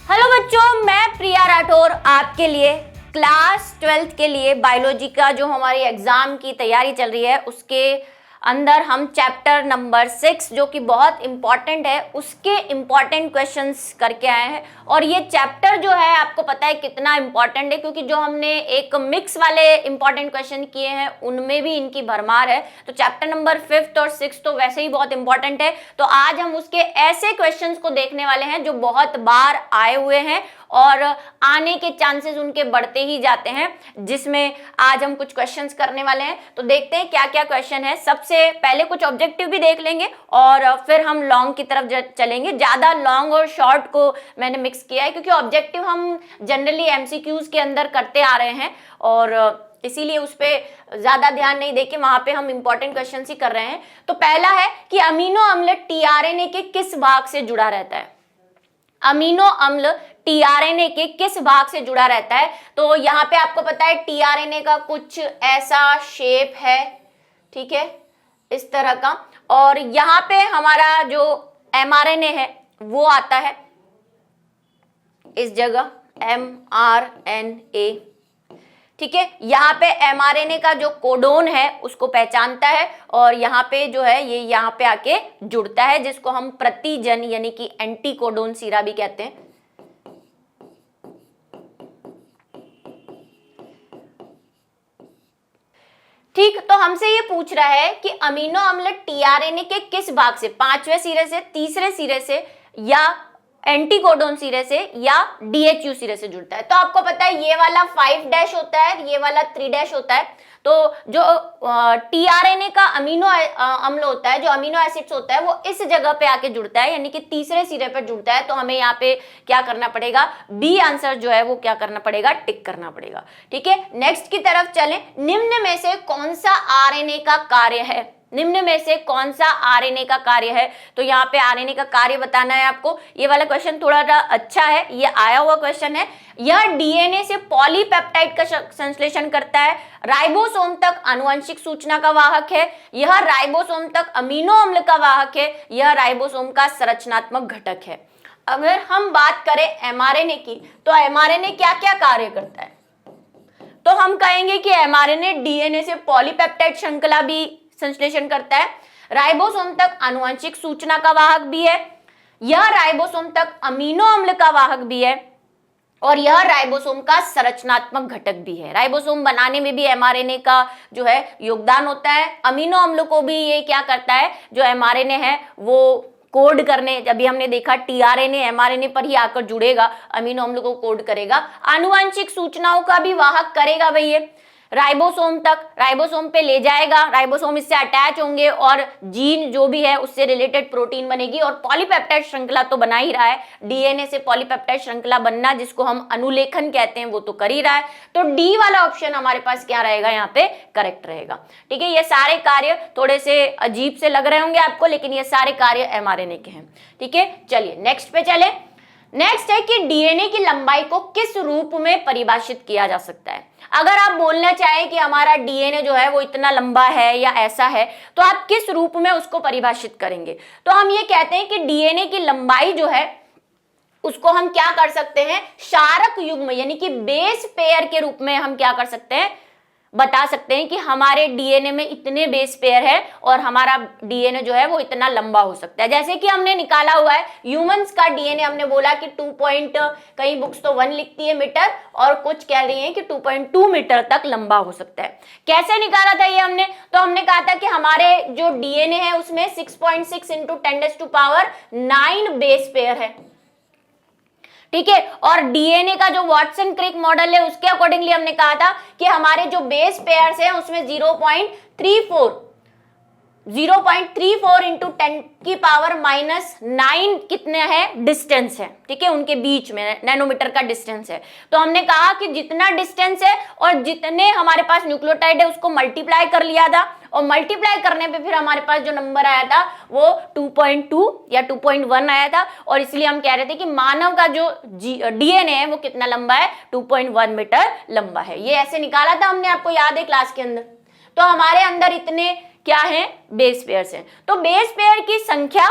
Hello बच्चों, मैं प्रिया राठौर आपके लिए क्लास 12th के लिए बायोलॉजी का जो हमारी एग्जाम की तैयारी चल रही है उसके अंदर हम चैप्टर नंबर 6 जो कि बहुत इम्पॉर्टेंट है उसके इम्पॉर्टेंट क्वेश्चंस करके आए हैं। और ये चैप्टर जो है आपको पता है कितना इम्पॉर्टेंट है, क्योंकि जो हमने एक मिक्स वाले इम्पॉर्टेंट क्वेश्चन किए हैं उनमें भी इनकी भरमार है। तो चैप्टर नंबर 5th और 6th तो वैसे ही बहुत इंपॉर्टेंट है। तो आज हम उसके ऐसे क्वेश्चंस को देखने वाले हैं जो बहुत बार आए हुए हैं और आने के चांसेस उनके बढ़ते ही जाते हैं, जिसमें आज हम कुछ क्वेश्चंस करने वाले हैं। तो देखते हैं क्या क्या क्वेश्चन है। सबसे पहले कुछ ऑब्जेक्टिव भी देख लेंगे और फिर हम लॉन्ग की तरफ चलेंगे। ज्यादा लॉन्ग और शॉर्ट को मैंने मिक्स किया है क्योंकि ऑब्जेक्टिव हम जनरली एमसीक्यूज के अंदर करते आ रहे हैं और इसीलिए उस पर ज्यादा ध्यान नहीं देके वहां पे हम इंपॉर्टेंट क्वेश्चन ही कर रहे हैं। तो पहला है कि अमीनो अम्ल टीआरएनए के किस भाग से जुड़ा रहता है। अमीनो अम्ल टीआरएनए के किस भाग से जुड़ा रहता है। तो यहाँ पे आपको पता है टीआरएनए का कुछ ऐसा शेप है, ठीक है, इस तरह का। और यहाँ पे हमारा जो एमआरएनए है वो आता है इस जगह mRNA, ठीक है। यहाँ पे एमआरएनए का जो कोडोन है उसको पहचानता है और यहाँ पे जो है ये यहाँ पे आके जुड़ता है, जिसको हम प्रतिजन यानी कि एंटी कोडोन सिरा भी कहते हैं। ठीक, तो हमसे ये पूछ रहा है कि अमीनो अम्ल टीआरएनए के किस भाग से, 5वें सिरे से, तीसरे सिरे से या एंटीकोडोन सिरे से या डीएचयू सिरे से जुड़ता है। तो आपको पता है ये वाला 5' होता है, ये वाला 3' होता है। तो जो टीआरएनए का अमीनो अम्ल होता है, जो अमीनो एसिड्स होता है, वो इस जगह पे आके जुड़ता है यानी कि तीसरे सिरे पर जुड़ता है। तो हमें यहाँ पे क्या करना पड़ेगा, बी आंसर जो है वो क्या करना पड़ेगा, टिक करना पड़ेगा, ठीक है। नेक्स्ट की तरफ चलें। निम्न में से कौन सा आरएनए का कार्य है, निम्न में से कौन सा आरएनए का कार्य है। तो यहाँ पे आरएनए का कार्य बताना है आपको। ये वाला क्वेश्चन थोड़ा अच्छा है, ये आया हुआ क्वेश्चन है। यह डीएनए से पॉलीपेप्टाइड का संश्लेषण करता है, राइबोसोम तक आनुवंशिक सूचना का वाहक है, यह राइबोसोम तक अमीनो अम्ल का वाहक है, यह राइबोसोम का संरचनात्मक घटक है। अगर हम बात करें एमआरएनए की, तो एमआरएनए क्या क्या कार्य करता है। तो हम कहेंगे कि एमआरएनए डीएनए से पॉलीपेप्टाइड श्रृंखला भी संश्लेषण करता है, राइबोसोम तक आनुवंशिक सूचना का वाहक भी है, यह राइबोसोम तक अमीनो अम्ल का वाहक भी है और यह राइबोसोम का संरचनात्मक घटक भी है। राइबोसोम बनाने में भी एमआरएनए का जो है योगदान होता है। अमीनो अम्ल को भी ये क्या करता है, जो एमआरएनए है वो कोड करने, अभी हमने देखा टीआरएनए एमआरएनए पर ही आकर जुड़ेगा, अमीनो अम्ल को कोड करेगा, आनुवंशिक सूचनाओं का भी वाहक करेगा भाई ये, राइबोसोम तक, राइबोसोम पे ले जाएगा, राइबोसोम इससे अटैच होंगे और जीन जो भी है उससे रिलेटेड प्रोटीन बनेगी और पॉलीपेप्टाइड श्रृंखला तो बना ही रहा है। डीएनए से पॉलीपेप्टाइड श्रृंखला बनना, जिसको हम अनुलेखन कहते हैं, वो तो कर ही रहा है। तो डी वाला ऑप्शन हमारे पास क्या रहेगा, यहाँ पे करेक्ट रहेगा, ठीक है। ये सारे कार्य थोड़े से अजीब से लग रहे होंगे आपको, लेकिन ये सारे कार्य एमआरएनए के हैं, ठीक है। चलिए नेक्स्ट पे चले। नेक्स्ट है कि डीएनए की लंबाई को किस रूप में परिभाषित किया जा सकता है। अगर आप बोलना चाहें कि हमारा डीएनए जो है वो इतना लंबा है या ऐसा है, तो आप किस रूप में उसको परिभाषित करेंगे। तो हम ये कहते हैं कि डीएनए की लंबाई जो है उसको हम क्या कर सकते हैं, क्षारक युग्म यानी कि बेस पेयर के रूप में हम क्या कर सकते हैं, बता सकते हैं कि हमारे डीएनए में इतने बेस पेयर है और हमारा डीएनए जो है वो इतना लंबा हो सकता है। जैसे कि हमने निकाला हुआ है ह्यूमंस का डीएनए, हमने बोला कि 2 कई बुक्स तो 1 लिखती है मीटर और कुछ कह रही हैं कि 2.2 मीटर तक लंबा हो सकता है। कैसे निकाला था ये हमने, तो हमने कहा था कि हमारे जो डीएनए है उसमें 6.6 × 10⁹ बेस पेयर है, ठीक है। और डीएनए का जो वाटसन क्रिक मॉडल है उसके अकॉर्डिंगली हमने कहा था कि हमारे जो बेस पेयर्स हैं उसमें 0.34 × 10⁻⁹ कितने हैं, डिस्टेंस है, ठीक है, उनके बीच में नैनोमीटर का डिस्टेंस है। तो हमने कहा कि जितना डिस्टेंस है और जितने हमारे पास न्यूक्लियोटाइड है उसको मल्टीप्लाई कर लिया था और मल्टीप्लाई करने पे फिर हमारे पास जो नंबर आया था वो 2.2 या 2.1 आया था। और इसलिए हम कह रहे थे कि मानव का जो डीएनए है वो कितना लंबा है, 2.1 मीटर लंबा है। ये ऐसे निकाला था हमने, आपको याद है क्लास के अंदर। तो हमारे अंदर इतने क्या है, बेस पेयर्स हैं। तो बेस पेयर की संख्या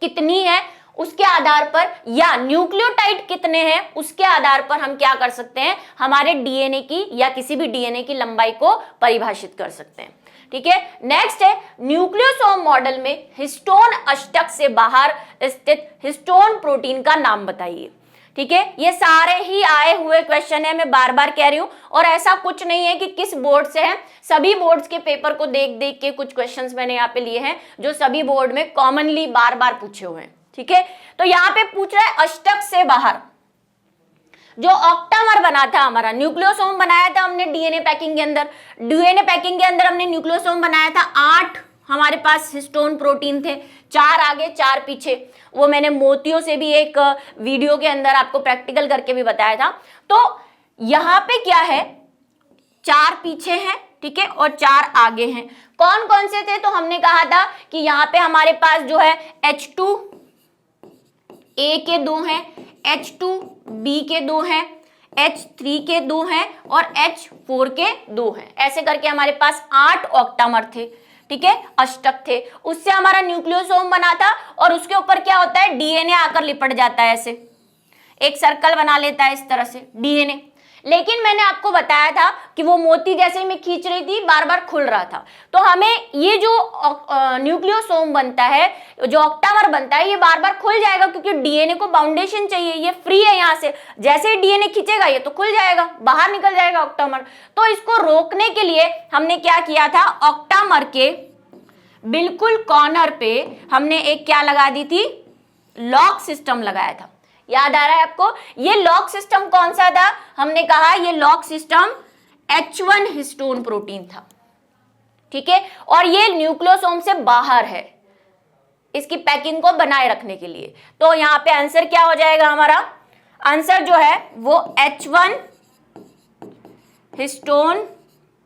कितनी है उसके आधार पर, या न्यूक्लियोटाइड कितने हैं उसके आधार पर हम क्या कर सकते हैं, हमारे डीएनए की या किसी भी डीएनए की लंबाई को परिभाषित कर सकते हैं। ठीक है, नेक्स्ट है न्यूक्लियोसोम मॉडल में हिस्टोन अष्टक से बाहर स्थित हिस्टोन प्रोटीन का नाम बताइए। ठीक है, ये सारे ही आए हुए क्वेश्चन है, मैं बार बार कह रही हूं, और ऐसा कुछ नहीं है कि किस बोर्ड से है, सभी बोर्ड्स के पेपर को देख देख के कुछ क्वेश्चंस मैंने यहाँ पे लिए हैं जो सभी बोर्ड में कॉमनली बार बार पूछे हुए हैं। ठीक है, तो यहाँ पे पूछ रहा है अष्टक से बाहर, जो ऑक्टामर बना था हमारा, न्यूक्लियोसोम बनाया था हमने डीएनए पैकिंग के अंदर, डीएनए पैकिंग के अंदर हमने न्यूक्लियोसोम बनाया था, 8 हमारे पास हिस्टोन प्रोटीन थे, 4 आगे 4 पीछे, वो मैंने मोतियों से भी एक वीडियो के अंदर आपको प्रैक्टिकल करके भी बताया था। तो यहाँ पे क्या है, 4 पीछे हैं, ठीक है, और 4 आगे हैं। कौन कौन से थे, तो हमने कहा था कि यहाँ पे हमारे पास जो है H2 A के 2 हैं, H2 B के 2 हैं, H3 के 2 हैं और H4 के 2 हैं। ऐसे करके हमारे पास 8 ऑक्टामर थे। ठीक है, अष्टक थे, उससे हमारा न्यूक्लियोसोम बना था, और उसके ऊपर क्या होता है, डीएनए आकर लिपट जाता है, ऐसे एक सर्कल बना लेता है इस तरह से डीएनए। लेकिन मैंने आपको बताया था कि वो मोती जैसे ही मैं खींच रही थी बार बार खुल रहा था, तो हमें ये जो न्यूक्लियोसोम बनता है, जो ऑक्टामर बनता है, ये बार बार खुल जाएगा क्योंकि डीएनए को बाउंडेशन चाहिए, ये फ्री है यहाँ से, जैसे ही डीएनए खींचेगा ये तो खुल जाएगा, बाहर निकल जाएगा ऑक्टामर। तो इसको रोकने के लिए हमने क्या किया था, ऑक्टामर के बिल्कुल कॉर्नर पे हमने एक क्या लगा दी थी, लॉक सिस्टम लगाया था। याद आ रहा है आपको, ये लॉक सिस्टम कौन सा था, हमने कहा ये lock system H1 histone protein था। ठीक है, और ये न्यूक्लियोसोम से बाहर है इसकी पैकिंग को बनाए रखने के लिए। तो यहां पे आंसर क्या हो जाएगा, हमारा आंसर जो है वो H1 हिस्टोन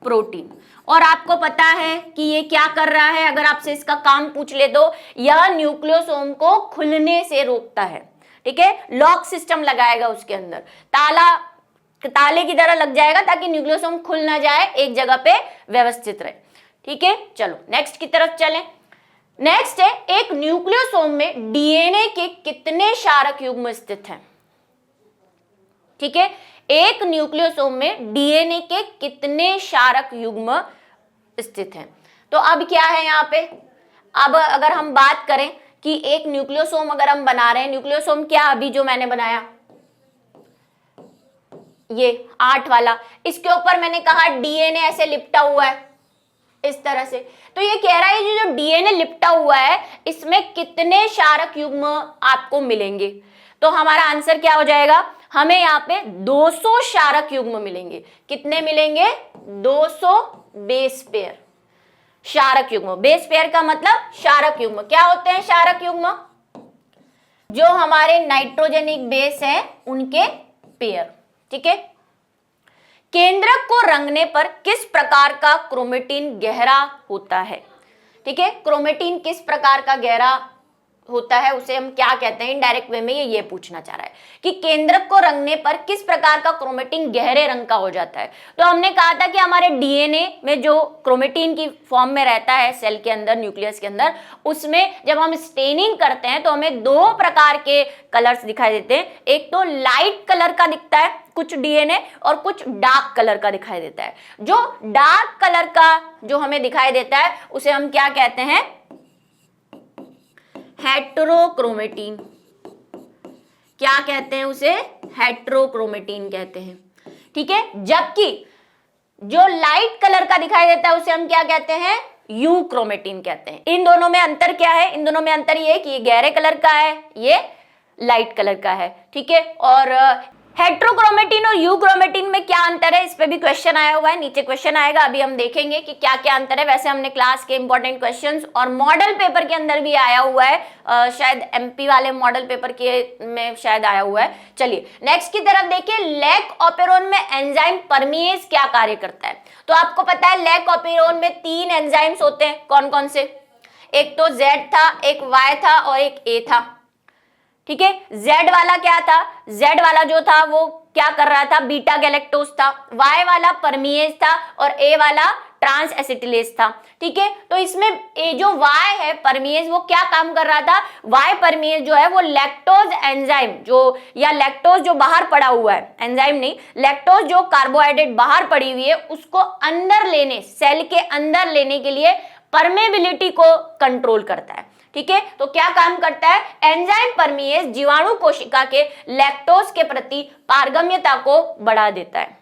प्रोटीन। और आपको पता है कि ये क्या कर रहा है, अगर आपसे इसका काम पूछ ले तो यह न्यूक्लियोसोम को खुलने से रोकता है। ठीक है, लॉक सिस्टम लगाएगा उसके अंदर, ताले की तरह लग जाएगा ताकि न्यूक्लियोसोम खुल ना जाए, एक जगह पे व्यवस्थित रहे। ठीक है, चलो नेक्स्ट की तरफ चलें। नेक्स्ट है, एक न्यूक्लियोसोम में डीएनए के कितने क्षारक युग्म स्थित हैं। ठीक है, एक न्यूक्लियोसोम में डीएनए के कितने क्षारक युग्म स्थित हैं। तो अब क्या है यहाँ पे, अब अगर हम बात करें कि एक न्यूक्लियोसोम अगर हम बना रहे हैं, न्यूक्लियोसोम क्या अभी जो मैंने बनाया ये 8 वाला, इसके ऊपर मैंने कहा डीएनए ऐसे लिपटा हुआ है इस तरह से, तो ये कह रहा है ये जो डीएनए लिपटा हुआ है इसमें कितने क्षारक युग्म आपको मिलेंगे। तो हमारा आंसर क्या हो जाएगा, हमें यहाँ पे 200 क्षारक युग्म मिलेंगे। कितने मिलेंगे, 200 बेस पेयर क्षारक युग्म। बेस पेयर का मतलब क्षारक युग्म। क्या होते हैं क्षारक युग्म, जो हमारे नाइट्रोजेनिक बेस हैं उनके पेयर। ठीक है, केंद्रक को रंगने पर किस प्रकार का क्रोमेटिन गहरा होता है। ठीक है, क्रोमेटिन किस प्रकार का गहरा होता है उसे हम क्या कहते हैं, इनडायरेक्ट वे में ये पूछना चाह रहा है कि केंद्रक को रंगने पर किस प्रकार का क्रोमेटिन गहरे रंग का हो जाता है। तो हमने कहा था कि हमारे डीएनए में जो क्रोमेटिन की फॉर्म में रहता है सेल के अंदर, न्यूक्लियस के अंदर, उसमें जब हम स्टेनिंग करते हैं तो हमें 2 प्रकार के कलर्स दिखाई देते हैं। एक तो लाइट कलर का दिखता है कुछ डीएनए, और कुछ डार्क कलर का दिखाई देता है। जो डार्क कलर का जो हमें दिखाई देता है उसे हम क्या कहते हैं, हेटेरोक्रोमेटिन। क्या कहते हैं उसे, हेटेरोक्रोमेटिन कहते हैं। ठीक है, जबकि जो लाइट कलर का दिखाई देता है उसे हम क्या कहते हैं, यूक्रोमेटिन कहते हैं। इन दोनों में अंतर क्या है, इन दोनों में अंतर ये है कि ये गहरे कलर का है, ये लाइट कलर का है। ठीक है, और हेटेरोक्रोमेटिन और यूक्रोमेटिन में क्या अंतर है, इस पे भी क्वेश्चन आया हुआ है, नीचे क्वेश्चन आएगा, अभी हम देखेंगे कि क्या क्या अंतर है। वैसे हमने क्लास के इंपॉर्टेंट क्वेश्चंस और मॉडल पेपर के अंदर भी आया हुआ है, शायद एमपी वाले मॉडल पेपर के में शायद आया हुआ है। चलिए नेक्स्ट की तरफ देखिए, लैक ऑपेरोन में एंजाइम परमिएज क्या कार्य करता है। तो आपको पता है लैक ऑपेरोन में 3 एंजाइम्स होते हैं, कौन कौन से, एक तो Z था, एक Y था और एक A था। ठीक है, Z वाला क्या था, Z वाला जो था वो क्या कर रहा था, बीटा गैलेक्टोज था। Y वाला परमिएज था और A वाला ट्रांस एसिटिलेज था। ठीक है, तो इसमें ये जो वाई है परमीएज वो क्या काम कर रहा था, वाई परमीएज जो है वो लैक्टोज एंजाइम जो, या लैक्टोज जो बाहर पड़ा हुआ है, एंजाइम नहीं, लैक्टोज जो कार्बोहाइड्रेट बाहर पड़ी हुई है उसको अंदर लेने, सेल के अंदर लेने के लिए परमेबिलिटी को कंट्रोल करता है। ठीक है, तो क्या काम करता है, एंजाइम परमीएज जीवाणु कोशिका के लैक्टोज के प्रति पारगम्यता को बढ़ा देता है।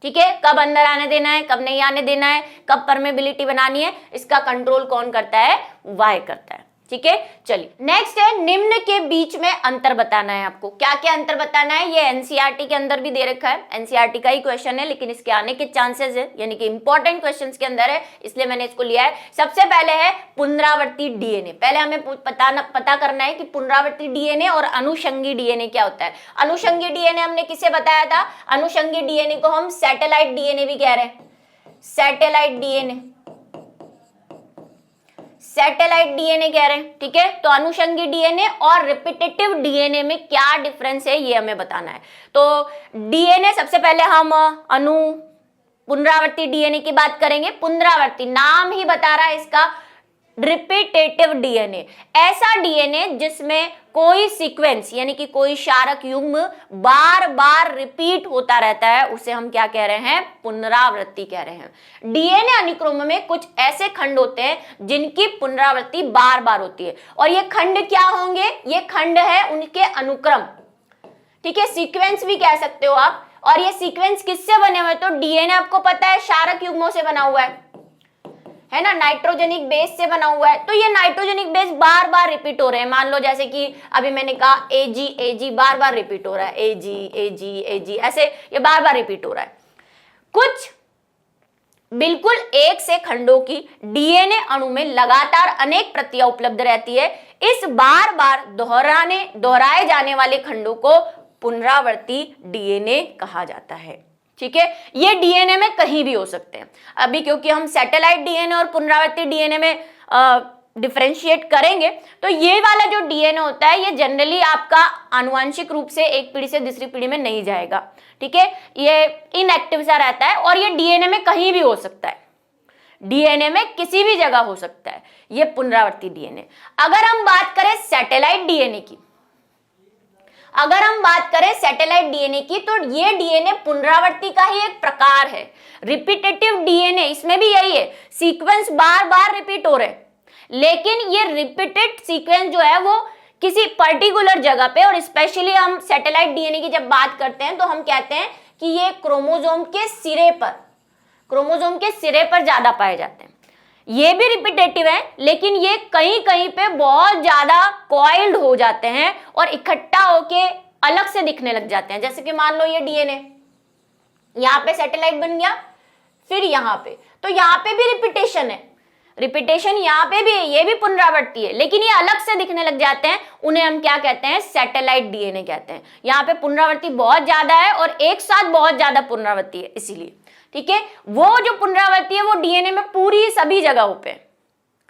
ठीक है, कब अंदर आने देना है, कब नहीं आने देना है, कब परमेबिलिटी बनानी है, इसका कंट्रोल कौन करता है, वाई करता है। ठीक है, चलिए नेक्स्ट है निम्न के बीच में अंतर बताना है। आपको क्या क्या अंतर बताना है, ये एनसीईआरटी के अंदर भी दे रखा है, एनसीईआरटी का ही क्वेश्चन है लेकिन इसके आने के चांसेस है, यानी कि इंपॉर्टेंट क्वेश्चंस के अंदर है, इसलिए मैंने इसको लिया है। सबसे पहले है पुनरावर्ती डीएनए। पहले हमें पता करना है कि पुनरावर्ती डीएनए और अनुषंगी डीएनए क्या होता है। अनुषंगी डीएनए हमने किसे बताया था, अनुषंगी डीएनए को हम सैटेलाइट डीएनए भी कह रहे हैं, सैटेलाइट डीएनए, सैटेलाइट डीएनए कह रहे हैं। ठीक है, तो अनुषंगी डीएनए और रिपीटेटिव डीएनए में क्या डिफरेंस है ये हमें बताना है। तो डीएनए सबसे पहले हम पुनरावर्ती डीएनए की बात करेंगे। पुनरावर्ती नाम ही बता रहा है इसका, रिपीटेटिव डीएनए, ऐसा डीएनए जिसमें कोई सीक्वेंस यानी कि कोई क्षारक युग्म बार बार रिपीट होता रहता है, उसे हम क्या कह रहे हैं, पुनरावृत्ति कह रहे हैं। डीएनए अनुक्रम में कुछ ऐसे खंड होते हैं जिनकी पुनरावृत्ति बार बार होती है, और ये खंड क्या होंगे, ये खंड है उनके अनुक्रम। ठीक है, सीक्वेंस भी कह सकते हो आप। और ये सीक्वेंस किससे बने हुए, तो डीएनए आपको पता है क्षारक युग्मों से बना हुआ है ना, नाइट्रोजेनिक बेस से बना हुआ है। तो ये नाइट्रोजेनिक बेस बार बार रिपीट हो रहे हैं। मान लो जैसे कि अभी मैंने कहा एजी एजी बार बार रिपीट हो रहा है, एजी एजी एजी, ऐसे ये बार बार रिपीट हो रहा है। कुछ बिल्कुल एक से खंडों की डीएनए अणु में लगातार अनेक प्रतियां उपलब्ध रहती है। इस बार बार दोहराए जाने वाले खंडों को पुनरावर्ती डीएनए कहा जाता है। ठीक है, ये डीएनए में कहीं भी हो सकते हैं। अभी क्योंकि हम सैटेलाइट डीएनए और पुनरावर्ती डीएनए में डिफरेंशिएट करेंगे, तो ये वाला जो डीएनए होता है ये जनरली आपका आनुवंशिक रूप से एक पीढ़ी से दूसरी पीढ़ी में नहीं जाएगा। ठीक है, ये इनएक्टिव सा रहता है और ये डीएनए में कहीं भी हो सकता है, डीएनए में किसी भी जगह हो सकता है ये पुनरावर्ती डीएनए। अगर हम बात करें सैटेलाइट डीएनए की, अगर हम बात करें सैटेलाइट डीएनए की, तो ये डीएनए पुनरावर्ती का ही एक प्रकार है। रिपीटेटिव डीएनए इसमें भी यही है, सीक्वेंस बार बार रिपीट हो रहे हैं, लेकिन ये रिपीटेड सीक्वेंस जो है वो किसी पर्टिकुलर जगह पे, और स्पेशली हम सैटेलाइट डीएनए की जब बात करते हैं तो हम कहते हैं कि ये क्रोमोसोम के सिरे पर, क्रोमोसोम के सिरे पर ज्यादा पाए जाते हैं। ये भी रिपीटेटिव है, लेकिन ये कहीं कहीं पे बहुत ज्यादा कॉइल्ड हो जाते हैं और इकट्ठा होके अलग से दिखने लग जाते हैं। जैसे कि मान लो ये डीएनए यहाँ पे सैटेलाइट बन गया, फिर यहाँ पे, तो यहाँ पे भी रिपीटेशन है, रिपीटेशन यहाँ पे भी है, ये भी पुनरावृत्ति है, लेकिन ये अलग से दिखने लग जाते हैं, उन्हें हम क्या कहते हैं, सैटेलाइट डीएनए कहते हैं। यहाँ पे पुनरावृत्ति बहुत ज्यादा है और एक साथ बहुत ज्यादा पुनरावृत्ति है, इसीलिए। ठीक है, वो जो पुनरावृत्ति है वो डीएनए में पूरी सभी जगहों पे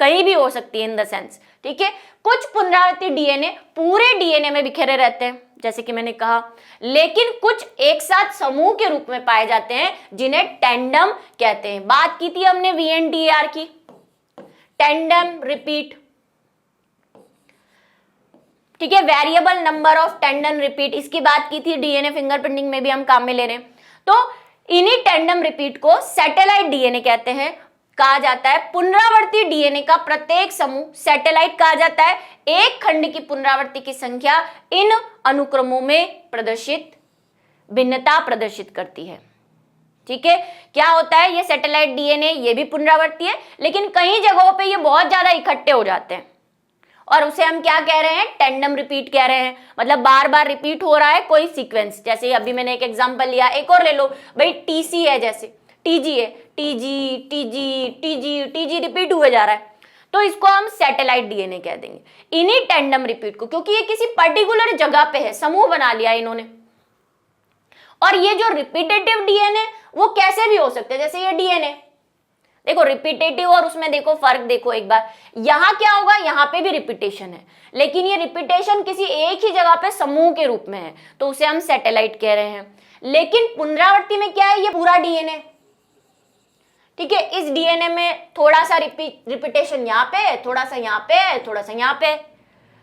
कहीं भी हो सकती है इन द सेंस। ठीक है, कुछ पुनरावृत्ति डीएनए पूरे डीएनए में बिखरे रहते हैं जैसे कि मैंने कहा, लेकिन कुछ एक साथ समूह के रूप में पाए जाते हैं जिन्हें टेंडम कहते हैं। बात की थी हमने वीएनटीआर की, टेंडम रिपीट। ठीक है, variable number of tandem repeat, इसकी बात की थी, डीएनए फिंगरप्रिंटिंग में भी हम काम में ले रहे हैं। तो इन्हीं टेंडम रिपीट को सैटेलाइट डीएनए कहते हैं, कहा जाता है। पुनरावर्ती डीएनए का प्रत्येक समूह सैटेलाइट कहा जाता है। एक खंड की पुनरावृत्ति की संख्या इन अनुक्रमों में प्रदर्शित भिन्नता प्रदर्शित करती है। ठीक है, क्या होता है, ये सैटेलाइट डीएनए ये भी पुनरावृत्ति है, लेकिन कई जगहों पे ये बहुत ज्यादा इकट्ठे हो जाते हैं और उसे हम क्या कह रहे हैं, टेंडम रिपीट कह रहे हैं। मतलब बार बार रिपीट हो रहा है कोई सीक्वेंस। जैसे अभी मैंने एक एग्जांपल लिया, एक और ले लो भाई, टीसी है, जैसे टीजी है, TG TG TG TG repeat हुए जा रहा है, तो इसको हम सैटेलाइट डीएनए कह देंगे। इन्हीं टेंडम रिपीट को, क्योंकि ये किसी पर्टिकुलर जगह पे है, समूह बना लिया इन्होंने। और ये जो रिपीटेटिव डीएनए वो कैसे भी हो सकते हैं, जैसे ये डीएनए देखो रिपीटेटिव और उसमें देखो फर्क, देखो एक बार, यहां क्या होगा, यहां पे भी रिपीटेशन है, लेकिन ये रिपीटेशन किसी एक ही जगह पे समूह के रूप में है, तो उसे हम सैटेलाइट कह रहे हैं। लेकिन पुनरावृत्ति में क्या है, ये पूरा डीएनए, ठीक है, इस डीएनए में थोड़ा सा रिपीटेशन यहाँ पे है, थोड़ा सा यहाँ पे है, थोड़ा सा यहाँ पे है,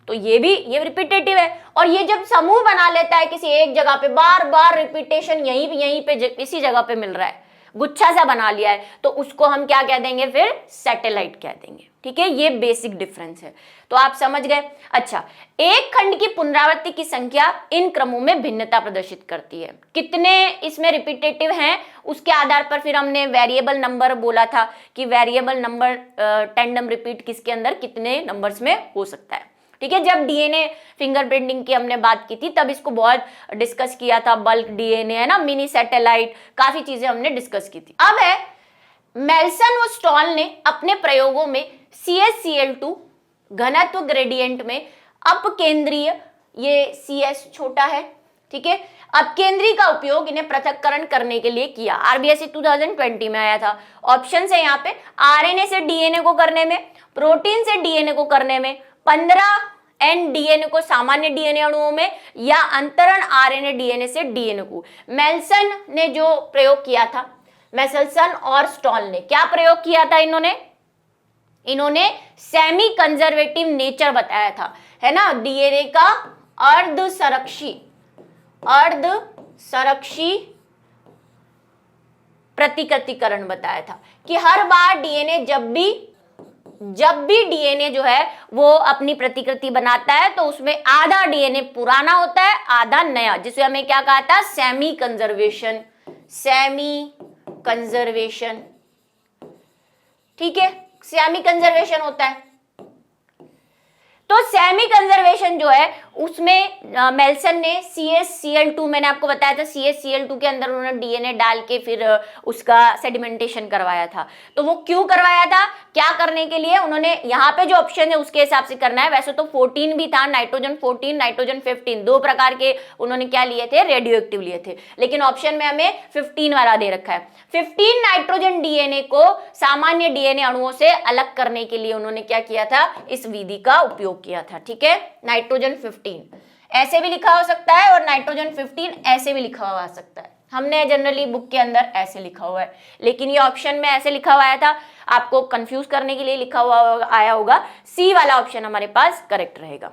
तो ये रिपीटेटिव है। और ये जब समूह बना लेता है किसी एक जगह पे, बार बार रिपीटेशन यहीं पे इसी जगह पे मिल रहा है, गुच्छा सा बना लिया है, तो उसको हम क्या कह देंगे, फिर सैटेलाइट कह देंगे। ठीक है, ये बेसिक डिफरेंस है, तो आप समझ गए। अच्छा, एक खंड की पुनरावृत्ति की संख्या इन क्रमों में भिन्नता प्रदर्शित करती है। कितने इसमें रिपीटेटिव हैं उसके आधार पर फिर हमने वेरिएबल नंबर बोला था कि वेरिएबल नंबर टैंडम रिपीट किसके अंदर कितने नंबर्स में हो सकता है। ठीक है, जब डीएनए फिंगरप्रिंटिंग की हमने बात की थी तब इसको बहुत डिस्कस किया था, बल्क डीएनए है ना, मिनी सैटेलाइट, काफी चीजें हमने डिस्कस की थी। अब है मेल्सन और स्टॉल ने अपने प्रयोगों में CH-Cl2 घनत्व ग्रेडियंट में अपकेंद्रीय, ये CS छोटा है, ठीक है, अपकेंद्री का उपयोग इन्हें पृथक्करण करने के लिए किया। RBSE 2020 में आया था। ऑप्शन है यहाँ पे RNA से डीएनए को करने में, प्रोटीन से डीएनए को करने में, 15 डीएनए को सामान्य डीएनए अणुओं में, या अंतरण आरएनए डीएनए से डीएनए को। मेल्सन ने जो प्रयोग किया था, मेल्सन और स्टॉल ने क्या प्रयोग किया था, इन्होंने सेमी कंजर्वेटिव नेचर बताया था, है ना, डीएनए का अर्ध संरक्षी प्रतिकृतिकरण बताया था कि हर बार डीएनए जब भी डीएनए जो है वो अपनी प्रतिकृति बनाता है तो उसमें आधा डीएनए पुराना होता है, आधा नया, जिसे हमें क्या कहा था, सेमी कंजर्वेशन। ठीक है, सेमी कंजर्वेशन होता है। तो सेमी कंजर्वेशन जो है उसमें मेल्सन ने CH-Cl2, मैंने आपको बताया था CH-Cl2 के अंदर उन्होंने डीएनए डाल के फिर उसका सेडिमेंटेशन करवाया था। तो वो क्यों करवाया था, क्या करने के लिए, उन्होंने यहाँ पे जो ऑप्शन है उसके हिसाब से करना है। वैसे तो 14 भी था, नाइट्रोजन 14, नाइट्रोजन 15, दो प्रकार के उन्होंने क्या लिए थे, रेडियो एक्टिव लिए थे, लेकिन ऑप्शन में हमें 15 वाला दे रखा है। 15 नाइट्रोजन डीएनए को सामान्य डीएनए अणुओं से अलग करने के लिए उन्होंने क्या किया था, इस विधि का उपयोग किया था। ठीक है, नाइट्रोजन 15 ऐसे भी लिखा हो सकता है और नाइट्रोजन 15 ऐसे भी लिखा हुआ आ सकता है। हमने जनरली बुक के अंदर ऐसे लिखा हुआ है, लेकिन ये ऑप्शन में ऐसे लिखा हुआ आया था, आपको कंफ्यूज करने के लिए लिखा हुआ आया होगा। सी वाला ऑप्शन हमारे पास करेक्ट रहेगा।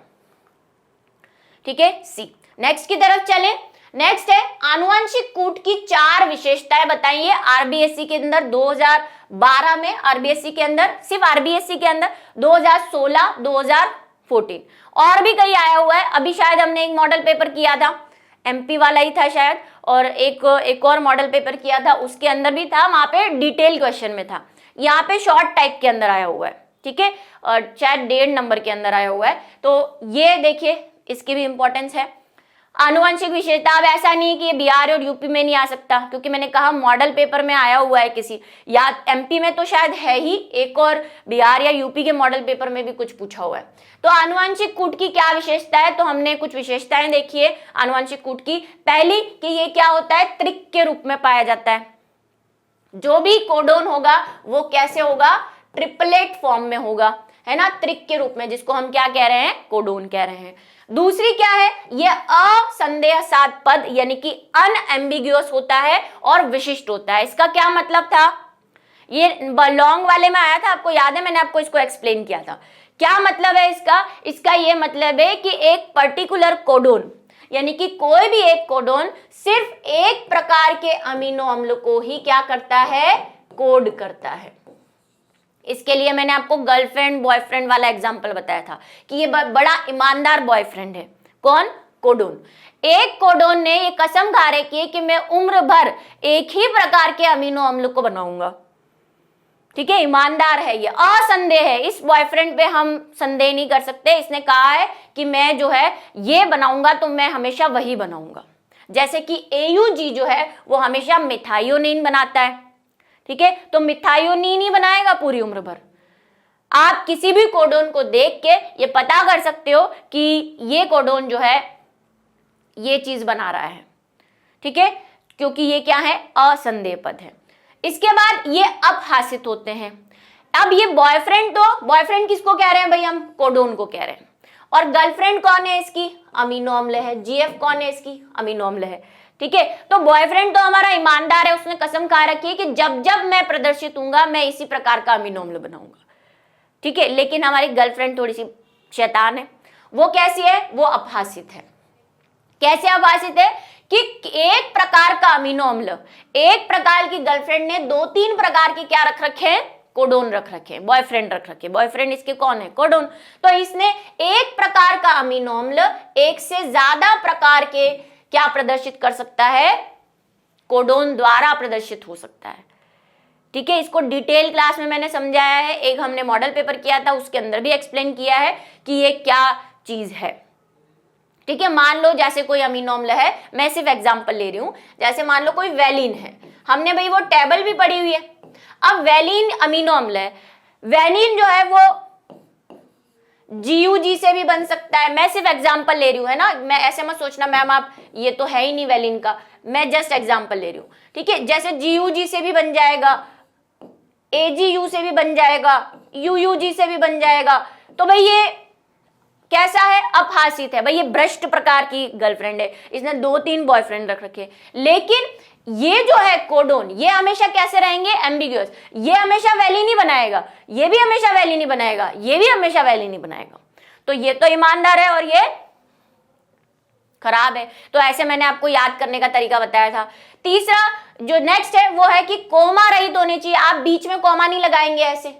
ठीक है, सी। नेक्स्ट की तरफ चलें। नेक्स्ट है आनुवंशिक कूट की 4 विशेषताएं बताइए। आरबीएससी के अंदर 2012 में, आरबीएससी के अंदर, सिर्फ आरबीएससी के अंदर 2016, 2014 और भी कहीं आया हुआ है। अभी शायद हमने एक मॉडल पेपर किया था, एमपी वाला ही था शायद, और एक और मॉडल पेपर किया था, उसके अंदर भी था, वहां पे डिटेल क्वेश्चन में था। यहाँ पे शॉर्ट टाइप के अंदर आया हुआ है, ठीक है, और शायद 1.5 नंबर के अंदर आया हुआ है। तो ये देखिए, इसकी भी इंपॉर्टेंस है। आनुवंशिक विशेषता, अब ऐसा नहीं है कि ये बिहार और यूपी में नहीं आ सकता, क्योंकि मैंने कहा मॉडल पेपर में आया हुआ है किसी, या एमपी में तो शायद है ही, एक और बिहार या यूपी के मॉडल पेपर में भी कुछ पूछा हुआ है। तो आनुवंशिक कूट की क्या विशेषता है, तो हमने कुछ विशेषताएं देखी है आनुवंशिक कूट की। पहली कि ये क्या होता है, त्रिक के रूप में पाया जाता है। जो भी कोडोन होगा वो कैसे होगा, ट्रिपलेट फॉर्म में होगा, है ना, त्रिक के रूप में, जिसको हम क्या कह रहे हैं, कोडोन कह रहे हैं। दूसरी क्या है, ये असंदेहसाध्य पद यानी कि अनएम्बिग्यूअस होता है और विशिष्ट होता है। इसका क्या मतलब था, ये लॉन्ग वाले में आया था, आपको याद है, मैंने आपको इसको एक्सप्लेन किया था। क्या मतलब है इसका ये मतलब है कि एक पर्टिकुलर कोडोन, यानी कि कोई भी एक कोडोन सिर्फ एक प्रकार के अमीनो अम्ल को ही क्या करता है, कोड करता है। इसके लिए मैंने आपको गर्लफ्रेंड बॉयफ्रेंड वाला एग्जांपल बताया था कि ये बड़ा ईमानदार बॉयफ्रेंड है, कौन, कोडोन। एक कोडोन ने ये कसम खा रखी है कि मैं उम्र भर एक ही प्रकार के अमीनो अम्ल को बनाऊंगा, ठीक है, ईमानदार है, ये असंदेह है, इस बॉयफ्रेंड पे हम संदेह नहीं कर सकते। इसने कहा है कि मैं जो है ये बनाऊंगा तो मैं हमेशा वही बनाऊंगा। जैसे कि AUG जो है वो हमेशा मिथायोनिन बनाता है, ठीक है, तो मिथायोनिन ही बनाएगा पूरी उम्र भर। आप किसी भी कोडोन को देख के ये पता कर सकते हो कि ये कोडोन जो है ये चीज बना रहा है, ठीक है, क्योंकि ये क्या है, असंदेह पद है। इसके बाद ये अपहासित होते हैं। अब ये बॉयफ्रेंड, तो बॉयफ्रेंड किसको कह रहे हैं भाई, हम कोडोन को कह रहे हैं। और गर्लफ्रेंड कौन है इसकी, अमीनो अम्ल है। GF कौन है इसकी, अमीनो अम्ल है। ठीक है। तो बॉयफ्रेंड तो हमारा ईमानदार है, उसने कसम खा रखी है कि जब जब मैं प्रदर्शित हूंगा मैं इसी प्रकार का अमीनो अम्ल बनाऊंगा, ठीक है। लेकिन हमारी गर्लफ्रेंड थोड़ी सी शैतान है। वो कैसी है? वो अपहासित है। कैसे अपहासित है कि एक प्रकार का अमीनो अम्ल, एक प्रकार की गर्लफ्रेंड ने 2-3 प्रकार के क्या रख रखे हैं? कोडोन रख रखे हैं, बॉयफ्रेंड रख रखे। बॉयफ्रेंड इसके कौन है? कोडोन। तो इसने एक प्रकार का अमीनो अम्ल एक से ज्यादा प्रकार के क्या प्रदर्शित कर सकता है? कोडोन द्वारा प्रदर्शित हो सकता है, ठीक है। इसको डिटेल क्लास में मैंने समझाया है, एक हमने मॉडल पेपर किया था उसके अंदर भी एक्सप्लेन किया है कि ये क्या चीज है, ठीक है। मान लो जैसे कोई अमीनो अम्ल है, मैं सिर्फ एग्जांपल ले रही हूं, जैसे मान लो कोई वैलिन है, हमने भाई वो टेबल भी पढ़ी हुई है। अब वैलिन अमीनो अम्ल है, वैलिन जो है वो GUG से भी बन सकता है। मैं सिर्फ एग्जांपल ले रही हूं, है ना, मैं ऐसे मत सोचना मैम आप ये तो है ही नहीं वैलिन का, मैं जस्ट एग्जांपल ले रही हूं, ठीक है। जैसे GUG से भी बन जाएगा, AGU से भी बन जाएगा, UUG से भी बन जाएगा। तो भाई ये कैसा है? अपहासित है। भाई ये भ्रष्ट प्रकार की गर्लफ्रेंड है, इसने 2-3 बॉयफ्रेंड रख रखे। लेकिन ये जो है कोडोन, ये हमेशा कैसे रहेंगे? एम्बिग्यूअस। ये हमेशा वैलिन ही बनाएगा, ये भी हमेशा वैलिन ही बनाएगा, ये भी हमेशा वैलिन ही बनाएगा। तो ये तो ईमानदार है और ये खराब है। तो ऐसे मैंने आपको याद करने का तरीका बताया था। तीसरा जो नेक्स्ट है वो है कि कोमा रहित होनी चाहिए। आप बीच में कोमा नहीं लगाएंगे, ऐसे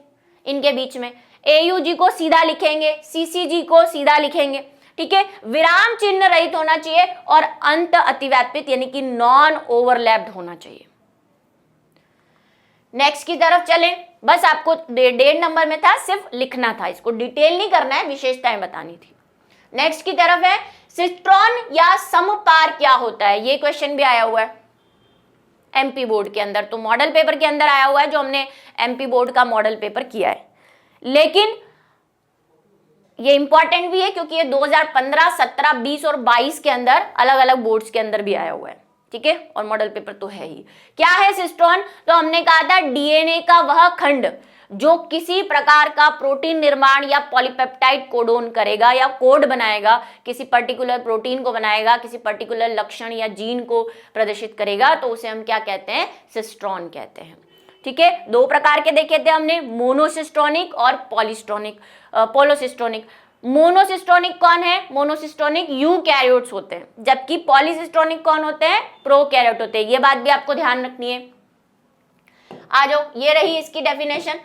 इनके बीच में AUG को सीधा लिखेंगे, CCG को सीधा लिखेंगे, ठीक है। विराम चिन्ह रहित होना चाहिए और अंत अतिव्यापित यानी कि नॉन ओवरलैप्ड होना चाहिए। नेक्स्ट की तरफ चलें। बस आपको 1.5 नंबर में था, सिर्फ लिखना था, इसको डिटेल नहीं करना है, विशेषताएं बतानी थी। नेक्स्ट की तरफ है सिस्ट्रॉन या समपार क्या होता है? ये क्वेश्चन भी आया हुआ है MP बोर्ड के अंदर, तो मॉडल पेपर के अंदर आया हुआ है, जो हमने MP बोर्ड का मॉडल पेपर किया है। लेकिन ये इंपॉर्टेंट भी है क्योंकि ये 2015, 17, 20 और 22 के अंदर अलग अलग बोर्ड्स के अंदर भी आया हुआ है, ठीक है। और मॉडल पेपर तो है ही। क्या है सिस्ट्रॉन? तो हमने कहा था DNA का वह खंड जो किसी प्रकार का प्रोटीन निर्माण या पॉलीपेप्टाइड कोडोन करेगा या कोड बनाएगा, किसी पर्टिकुलर प्रोटीन को बनाएगा, किसी पर्टिकुलर लक्षण या जीन को प्रदर्शित करेगा, तो उसे हम क्या कहते हैं? सिस्ट्रॉन कहते हैं, ठीक है। 2 प्रकार के देखे थे हमने, मोनोसिस्टोनिक और पोलोसिस्टोनिक। मोनोसिस्टोनिक कौन है? मोनोसिस्टोनिक यूकैरियोट्स होते हैं, जबकि पॉलीसिस्टोनिक कौन होते हैं? प्रोकैरियोट होते हैं। ये बात भी आपको ध्यान रखनी है। आ जाओ, ये रही इसकी डेफिनेशन।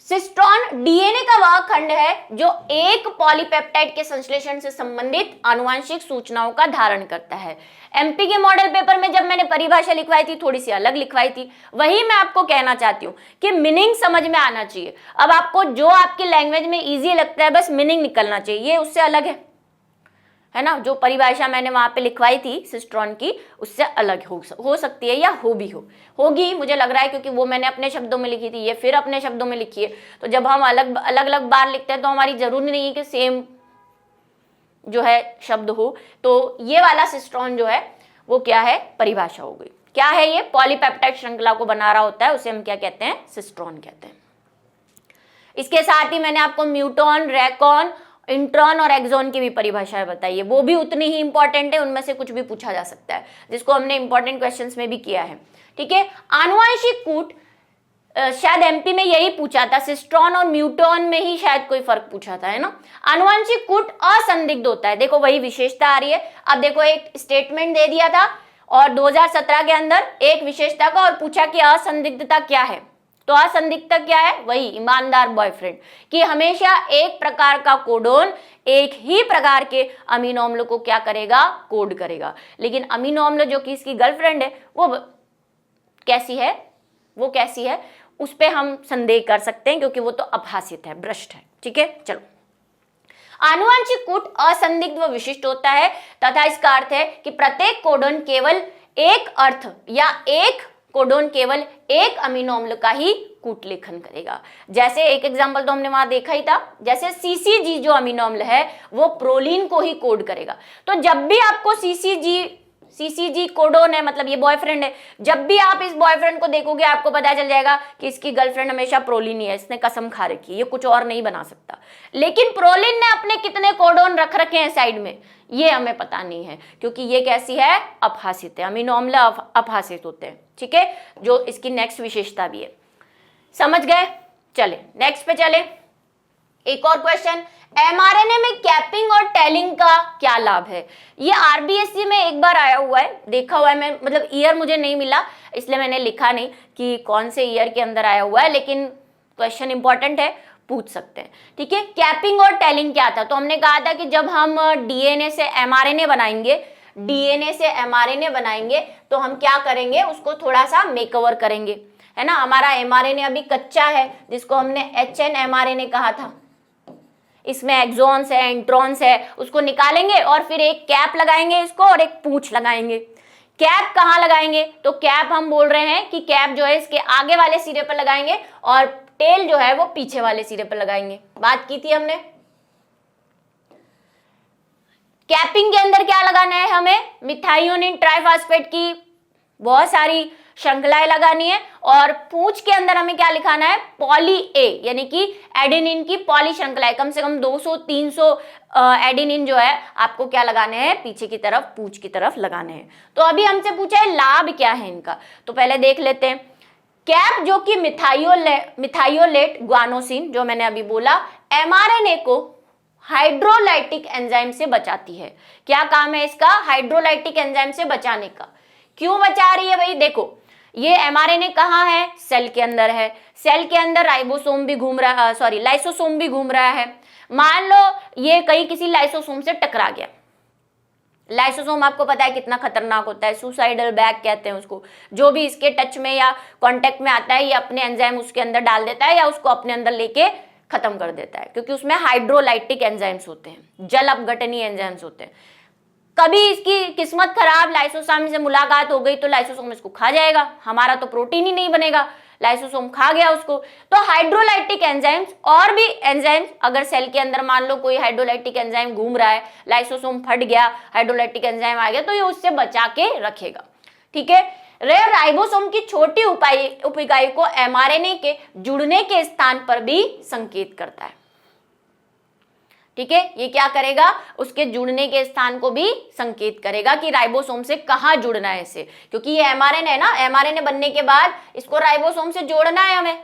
सिस्ट्रॉन DNA का वह खंड है जो एक पॉलीपेप्टाइड के संश्लेषण से संबंधित आनुवंशिक सूचनाओं का धारण करता है। MP के मॉडल पेपर में जब मैंने परिभाषा लिखवाई थी, थोड़ी सी अलग लिखवाई थी, वही मैं आपको कहना चाहती हूँ कि मीनिंग समझ में आना चाहिए। अब आपको जो आपकी लैंग्वेज में इजी लगता है बस मीनिंग निकलना चाहिए, ये उससे अलग है ना। जो परिभाषा मैंने वहां पे लिखवाई थी सिस्ट्रॉन की, उससे अलग हो सकती है या होगी मुझे लग रहा है, क्योंकि वो मैंने अपने शब्दों में लिखी थी, ये फिर अपने शब्दों में लिखी है। तो जब हम अलग अलग बार लिखते हैं तो हमारी जरूरी नहीं है कि सेम जो है शब्द हो। तो ये वाला सिस्ट्रॉन जो है वो क्या है? परिभाषा हो गई। क्या है ये? पॉलीपेप्टाइड श्रृंखला को बना रहा होता है, उसे हम क्या कहते हैं? सिस्ट्रॉन कहते हैं। इसके साथ ही मैंने आपको म्यूटॉन, रैकॉन, इंट्रॉन और एक्सॉन की भी परिभाषाएं बताई है, वो भी उतनी ही इंपॉर्टेंट है, उनमें से कुछ भी पूछा जा सकता है, जिसको हमने इंपॉर्टेंट क्वेश्चंस में भी किया है, ठीक है। आनुवंशिक कूट शायद MP में यही पूछा था, सिस्ट्रॉन और म्यूटॉन में ही शायद कोई फर्क पूछा था, है ना। आनुवंशिक कूट असंदिग्ध होता है, देखो वही विशेषता आ रही है। अब देखो एक स्टेटमेंट दे दिया था और 2017 के अंदर एक विशेषता का और पूछा कि असंदिग्धता क्या है। तो असंदिग्धता क्या है? वही ईमानदार बॉयफ्रेंड, कि हमेशा एक प्रकार का कोडोन एक ही प्रकार के अमीनो अम्ल को क्या करेगा? कोड करेगा। लेकिन अमीनो अम्ल जो कि इसकी गर्लफ्रेंड है वो कैसी है? उस पर हम संदेह कर सकते हैं, क्योंकि वो तो अपहासित है, भ्रष्ट है, ठीक है। चलो, आनुवंशिक कूट असंदिग्ध व विशिष्ट होता है तथा इसका अर्थ है कि प्रत्येक कोडोन केवल एक अर्थ या एक कोडोन केवल एक अमीनो अम्ल का ही कूट लेखन करेगा। जैसे एक एग्जांपल तो हमने वहां देखा ही था, जैसे CCG जो अमीनो अम्ल है वो प्रोलीन को ही कोड करेगा। तो जब भी आपको CCG CCG कोडोन है, मतलब ये बॉयफ्रेंड है। जब भी आप इस बॉयफ्रेंड को देखोगे आपको पता चल जाएगा कि इसकी गर्लफ्रेंड हमेशा प्रोलिन ही है, इसने कसम खा रखी है, ये कुछ और नहीं बना सकता। लेकिन प्रोलिन ने अपने कितने कोडोन रख रखे हैं साइड में, ये हमें पता नहीं है, क्योंकि ये कैसी है, अपहासित है। अमीनो अम्ल अपहासित होते हैं, ठीक है, जो इसकी नेक्स्ट विशेषता भी है। समझ गए? चले नेक्स्ट पे चले। एक और क्वेश्चन, एमआरएनए में कैपिंग और टेलिंग का क्या लाभ है? ये आरबीएससी में एक बार आया हुआ है, देखा हुआ है मैं, मतलब ईयर मुझे नहीं मिला इसलिए मैंने लिखा नहीं कि कौन से ईयर के अंदर आया हुआ है, लेकिन क्वेश्चन इंपॉर्टेंट है, पूछ सकते हैं, ठीक है। कैपिंग और टेलिंग क्या था? तो हमने कहा था कि जब हम डीएनए से एमआरएनए बनाएंगे, डीएनए से एमआरएनए बनाएंगे तो हम क्या करेंगे, उसको थोड़ा सा मेकओवर करेंगे, है ना। हमारा एमआरएनए अभी कच्चा है, जिसको हमने एचएन एमआरएनए कहा था, इसमें एक्सॉन्स है, इंट्रॉन्स है, उसको निकालेंगे और फिर एक कैप लगाएंगे इसको और एक पूंछ लगाएंगे। कैप कहाँ लगाएंगे? तो कैप हम बोल रहे हैं कि कैप जो है इसके आगे वाले सिरे पर लगाएंगे और टेल जो है वो पीछे वाले सिरे पर लगाएंगे। बात की थी हमने। कैपिंग के अंदर क्या लगाना है हमें? मिथाइयोनिन ट्राइफॉस्फेट की बहुत सारी श्रृंखलाएं लगानी है और पूंछ के अंदर हमें क्या लिखाना है? पॉली ए, यानी कि एडेनिन की पॉली श्रृंखलाएं, कम से कम 200-300 एडेनिन जो है आपको क्या लगाने हैं? पीछे की तरफ, पूंछ की तरफ लगाने हैं। तो अभी हमसे पूछा है लाभ क्या है इनका, तो पहले देख लेते हैं। कैप जो कि मिथाइयोलेट ग्वानोसिन, जो मैंने अभी बोला, एमआरएनए को हाइड्रोलाइटिक एंजाइम से बचाती है। क्या काम है इसका? हाइड्रोलाइटिक एंजाइम से बचाने का। क्यों बचा रही है भाई? देखो, ये एमआरएनए कहाँ है? सेल के अंदर है। सेल के अंदर राइबोसोम भी घूम रहा, लाइसोसोम भी घूम रहा है। मान लो ये कहीं किसी लाइसोसोम से टकरा गया। लाइसोसोम आपको पता है कितना खतरनाक होता है, सुसाइडल बैग कहते हैं उसको। जो भी इसके टच में या कांटेक्ट में आता है, ये अपने एंजाइम उसके अंदर डाल देता है या उसको अपने अंदर लेके खत्म कर देता है, क्योंकि उसमें हाइड्रोलाइटिक एंजाइम्स होते हैं, जल अपघटनीय एंजाइम्स होते हैं। कभी इसकी किस्मत खराब, लाइसोसोम से मुलाकात हो गई तो लाइसोसोम इसको खा जाएगा, हमारा तो प्रोटीन ही नहीं बनेगा, लाइसोसोम खा गया उसको। तो हाइड्रोलाइटिक एंजाइम्स और भी एंजाइम्स, अगर सेल के अंदर मान लो कोई हाइड्रोलाइटिक एंजाइम घूम रहा है, लाइसोसोम फट गया, हाइड्रोलाइटिक एंजाइम आ गया, तो ये उससे बचा के रखेगा, ठीक है। राइबोसोम की छोटी उप इकाई को एमआरएनए के जुड़ने के स्थान पर भी संकेत करता है, ठीक है। ये क्या करेगा? उसके जुड़ने के स्थान को भी संकेत करेगा कि राइबोसोम से कहां जुड़ना है इसे, क्योंकि ये एमआरएनए है ना, एमआरएनए बनने के बाद इसको राइबोसोम से जोड़ना है हमें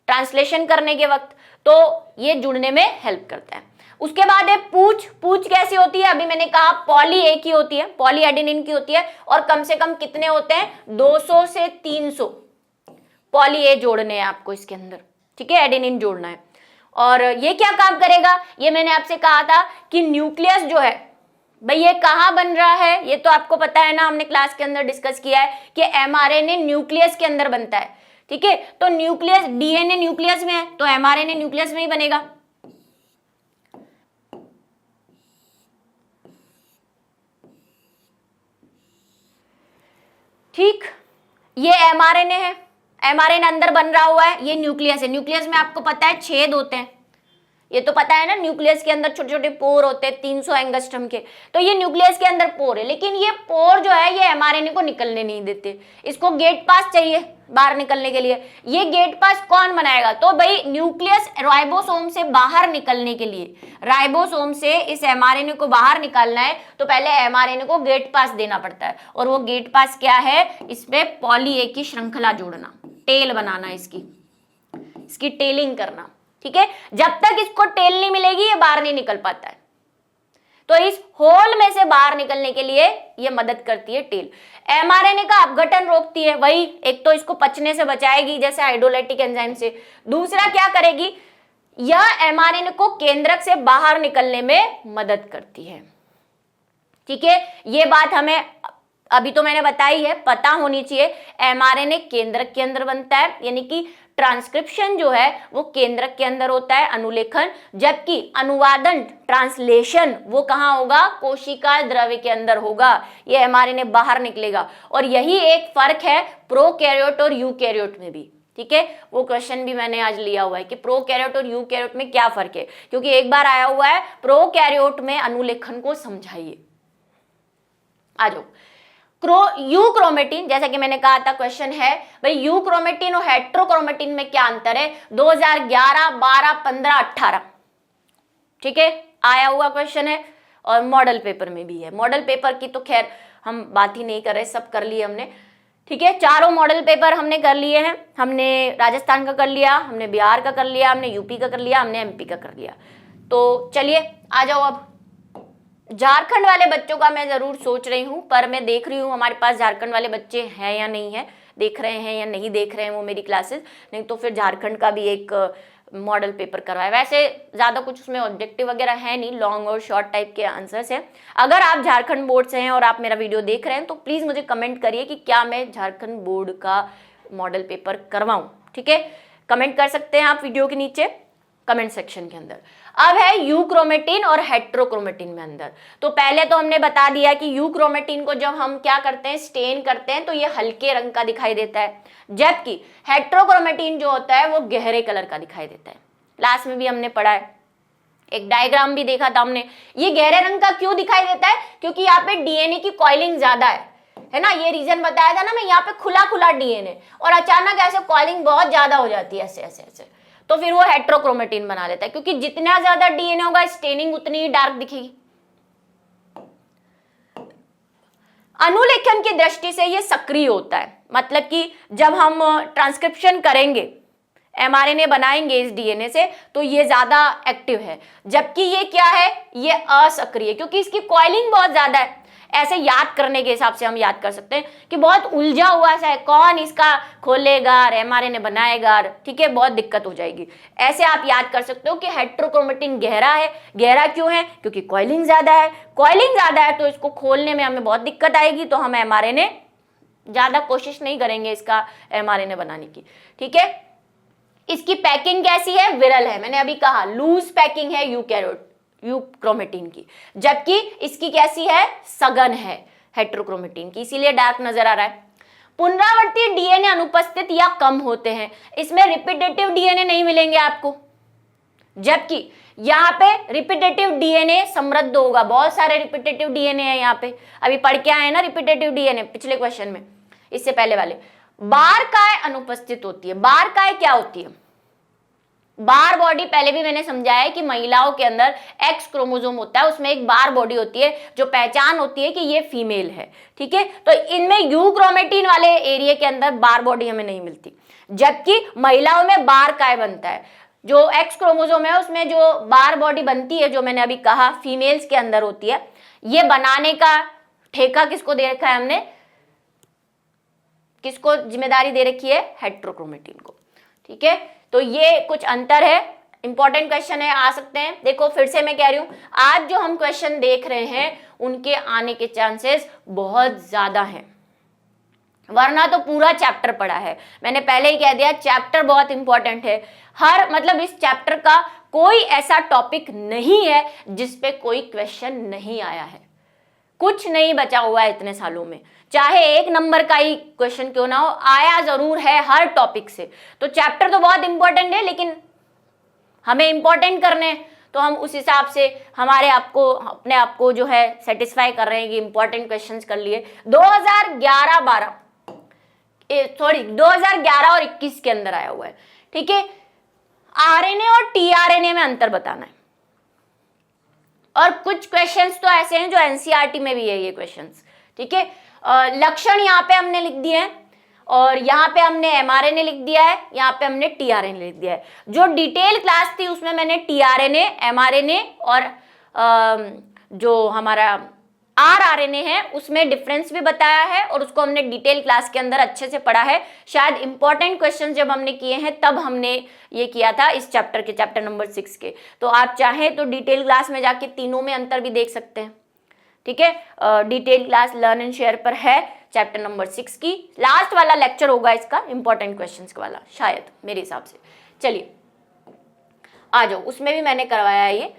ट्रांसलेशन करने के वक्त, तो ये जुड़ने में हेल्प करता है। उसके बाद है पूंछ। पूंछ कैसी होती है? अभी मैंने कहा पॉली ए की होती है, पॉली एडेनिन की होती है, और कम से कम कितने होते हैं? 200 से 300 पॉली ए जोड़ने हैं आपको इसके अंदर, ठीक है, एडेनिन जोड़ना है। और ये क्या काम करेगा? ये मैंने आपसे कहा था कि न्यूक्लियस जो है भाई ये कहाँ बन रहा है, ये तो आपको पता है ना, हमने क्लास के अंदर डिस्कस किया है कि एमआरएनए न्यूक्लियस के अंदर बनता है, ठीक है। तो न्यूक्लियस, डीएनए न्यूक्लियस में है तो एमआरएनए न्यूक्लियस में ही बनेगा। ठीक, ये एमआरएनए है, एमआरएनए अंदर बन रहा हुआ है, ये न्यूक्लियस है। न्यूक्लियस में आपको पता है छेद होते हैं, ये तो पता है ना, न्यूक्लियस के अंदर छोटे छोटे पोर होते हैं 300 एंगस्ट्रम के, तो ये न्यूक्लियस के अंदर पोर है। लेकिन ये पोर जो है ये एमआरएनए को निकलने नहीं देते, इसको गेट पास चाहिए बाहर निकलने के लिए। ये गेट पास कौन बनाएगा? तो भाई न्यूक्लियस राइबोसोम से बाहर निकलने के लिए, राइबोसोम से इस एमआरएनए को बाहर निकालना है तो पहले एमआरएनए को गेट पास देना पड़ता है, और वो गेट पास क्या है? इसमें पॉली ए की श्रृंखला जोड़ना, टेल बनाना, इसकी टेलिंग करना, ठीक है। जब तक इसको टेल नहीं मिलेगी ये बाहर नहीं निकल पाता है, तो इस होल में से बाहर निकलने के लिए ये मदद करती है टेल। एमआरएनए का अपघटन रोकती है, वही एक तो इसको पचने से बचाएगी जैसे हाइड्रोलाइटिक एंजाइम से, दूसरा क्या करेगी? यह एमआरएनए को केंद्रक से बाहर निकलने में मदद करती है, ठीक है। ये बात हमें अभी तो मैंने बताई है, पता होनी चाहिए। एमआरएनए केंद्रक के अंदर बनता है, यानी कि ट्रांसक्रिप्शन जो है वो केंद्रक के अंदर होता है, अनुलेखन, जबकि अनुवादन ट्रांसलेशन वो कहाँ होगा? कोशिका द्रव्य के अंदर होगा, ये एमआरएनए बाहर निकलेगा। और यही एक फर्क है प्रोकैरियोट और यूकैरियोट में भी, ठीक है। वो क्वेश्चन भी मैंने आज लिया हुआ है कि प्रोकैरियोट और यूकैरियोट में क्या फर्क है, क्योंकि एक बार आया हुआ है प्रोकैरियोट में अनुलेखन को समझाइए। आ जाओ, यूक्रोमेटिन, जैसा कि मैंने कहा था क्वेश्चन है भाई यूक्रोमेटिन और हेट्रोक्रोमेटिन में क्या अंतर है, 2011, 12, 15, 18, ठीक है, आया हुआ क्वेश्चन है और मॉडल पेपर में भी है। मॉडल पेपर की तो खैर हम बात ही नहीं कर रहे, सब कर लिए हमने, ठीक है, चारों मॉडल पेपर हमने कर लिए हैं। हमने राजस्थान का कर लिया, हमने बिहार का कर लिया, हमने यूपी का कर लिया, हमने एमपी का कर लिया। तो चलिए आ जाओ, अब झारखंड वाले बच्चों का मैं जरूर सोच रही हूँ, पर मैं देख रही हूँ हमारे पास झारखंड वाले बच्चे हैं या नहीं है, देख रहे हैं या नहीं देख रहे हैं वो मेरी क्लासेस, नहीं तो फिर झारखंड का भी एक मॉडल पेपर करवाए। वैसे ज़्यादा कुछ उसमें ऑब्जेक्टिव वगैरह है नहीं, लॉन्ग और शॉर्ट टाइप के आंसर्स हैं। अगर आप झारखंड बोर्ड से हैं और आप मेरा वीडियो देख रहे हैं तो प्लीज़ मुझे कमेंट करिए कि क्या मैं झारखंड बोर्ड का मॉडल पेपर करवाऊँ, ठीक है, कमेंट कर सकते हैं आप वीडियो के नीचे कमेंट सेक्शन के अंदर। अब है यूक्रोमेटिन और हेट्रोक्रोमेटिन में अंदर। तो पहले तो हमने बता दिया कि यूक्रोमेटिन को जब हम क्या करते हैं, स्टेन करते हैं, तो ये हल्के रंग का दिखाई देता है, जबकि हेट्रोक्रोमेटिन जो होता है वो गहरे कलर का दिखाई देता है। क्लास में भी हमने पढ़ा है, एक डायग्राम भी देखा था हमने। ये गहरे रंग का क्यों दिखाई देता है, क्योंकि यहाँ पे डीएनए की कॉइलिंग ज्यादा है ना, ये रीजन बताया था ना मैं, यहाँ पे खुला खुला डीएनए और अचानक ऐसे कॉइलिंग बहुत ज्यादा हो जाती है ऐसे ऐसे ऐसे, तो फिर वो हेट्रोक्रोमेटिन बना लेता है, क्योंकि जितना ज्यादा डीएनए होगा स्टेनिंग उतनी ही डार्क दिखेगी। अनुलेखन की दृष्टि से ये सक्रिय होता है, मतलब कि जब हम ट्रांसक्रिप्शन करेंगे, एमआरएनए बनाएंगे इस डीएनए से, तो ये ज्यादा एक्टिव है, जबकि ये क्या है, ये असक्रिय, क्योंकि इसकी कॉइलिंग बहुत ज्यादा है। ऐसे याद करने के हिसाब से हम याद कर सकते हैं कि बहुत उलझा हुआ सा है, कौन इसका खोलेगा, एमआरएनए बनाएगा, ठीक है, बहुत दिक्कत हो जाएगी। ऐसे आप याद कर सकते हो कि हेट्रोक्रोमेटिन गहरा है। गहरा क्यों है, क्योंकि कॉइलिंग ज्यादा है। कॉइलिंग ज्यादा है तो इसको खोलने में हमें बहुत दिक्कत आएगी, तो हम एमआरएनए ज्यादा कोशिश नहीं करेंगे इसका एमआरएनए बनाने की, ठीक है। इसकी पैकिंग कैसी है, विरल है, मैंने अभी कहा लूज पैकिंग है यूक्रोमेटिन की, जबकि इसकी कैसी है, सघन है हेट्रोक्रोमेटिन की, इसीलिए डार्क नजर आ रहा है। पुनरावर्ती डीएनए अनुपस्थित या कम होते हैं, इसमें रिपीटेटिव डीएनए नहीं मिलेंगे आपको, जबकि यहाँ पे रिपीटेटिव डीएनए समृद्ध होगा, बहुत सारे रिपीटेटिव डीएनए है यहाँ पे, अभी पढ़ के आए ना रिपीटेटिव डीएनए पिछले क्वेश्चन में, इससे पहले वाले। बार काय अनुपस्थित होती है। बार काय क्या होती है, बार बॉडी पहले भी मैंने समझाया है कि महिलाओं के अंदर एक्स क्रोमोसोम होता है, उसमें एक बार बॉडी होती है जो पहचान होती है कि ये फीमेल है, ठीक है। तो इनमें यूक्रोमेटिन वाले एरिया के अंदर बार बॉडी हमें नहीं मिलती, जबकि महिलाओं में बार काय बनता है। जो एक्स क्रोमोसोम है उसमें जो बार बॉडी बनती है, जो मैंने अभी कहा फीमेल्स के अंदर होती है, ये बनाने का ठेका किसको दे रखा है हमने, किसको जिम्मेदारी दे रखी है, हेट्रोक्रोमेटिन को, ठीक है। तो ये कुछ अंतर है, इंपॉर्टेंट क्वेश्चन है, आ सकते हैं। देखो फिर से मैं कह रही हूं, आज जो हम क्वेश्चन देख रहे हैं उनके आने के चांसेस बहुत ज्यादा हैं, वरना तो पूरा चैप्टर पढ़ा है। मैंने पहले ही कह दिया चैप्टर बहुत इंपॉर्टेंट है, हर मतलब इस चैप्टर का कोई ऐसा टॉपिक नहीं है जिसपे कोई क्वेश्चन नहीं आया है, कुछ नहीं बचा हुआ है इतने सालों में, चाहे 1 नंबर का ही क्वेश्चन क्यों ना हो, आया जरूर है हर टॉपिक से। तो चैप्टर तो बहुत इंपॉर्टेंट है, लेकिन हमें इंपॉर्टेंट करने, तो हम उस हिसाब से हमारे आपको अपने आप को जो है सेटिस्फाई कर रहे हैं कि इंपॉर्टेंट क्वेश्चंस कर लिए। 2011 और 21 के अंदर आया हुआ है, ठीक है। आरएनए और टीआरएनए में अंतर बताना है, और कुछ क्वेश्चंस तो ऐसे हैं जो एनसीईआरटी में भी है ये क्वेश्चंस, ठीक है। लक्षण यहाँ पे हमने लिख दिए हैं, और यहाँ पे हमने एमआरएनए लिख दिया है, यहाँ पे हमने टीआरएनए लिख दिया है। जो डिटेल क्लास थी उसमें मैंने टीआरएनए, एमआरएनए और जो हमारा आरआरएनए है उसमें डिफरेंस भी बताया है, और उसको हमने डिटेल क्लास के अंदर अच्छे से पढ़ा है। शायद इंपॉर्टेंट क्वेश्चन जब हमने किए हैं तब हमने ये किया था इस चैप्टर के, चैप्टर नंबर 6 के। तो आप चाहें तो डिटेल क्लास में जाके तीनों में अंतर भी देख सकते हैं, ठीक है। Detail class learn and share पर है, चैप्टर नंबर 6 की लास्ट वाला लेक्चर होगा इसका, इंपॉर्टेंट क्वेश्चंस वाला शायद, मेरे हिसाब से। चलिए आ जाओ, उसमें भी मैंने करवाया है ये।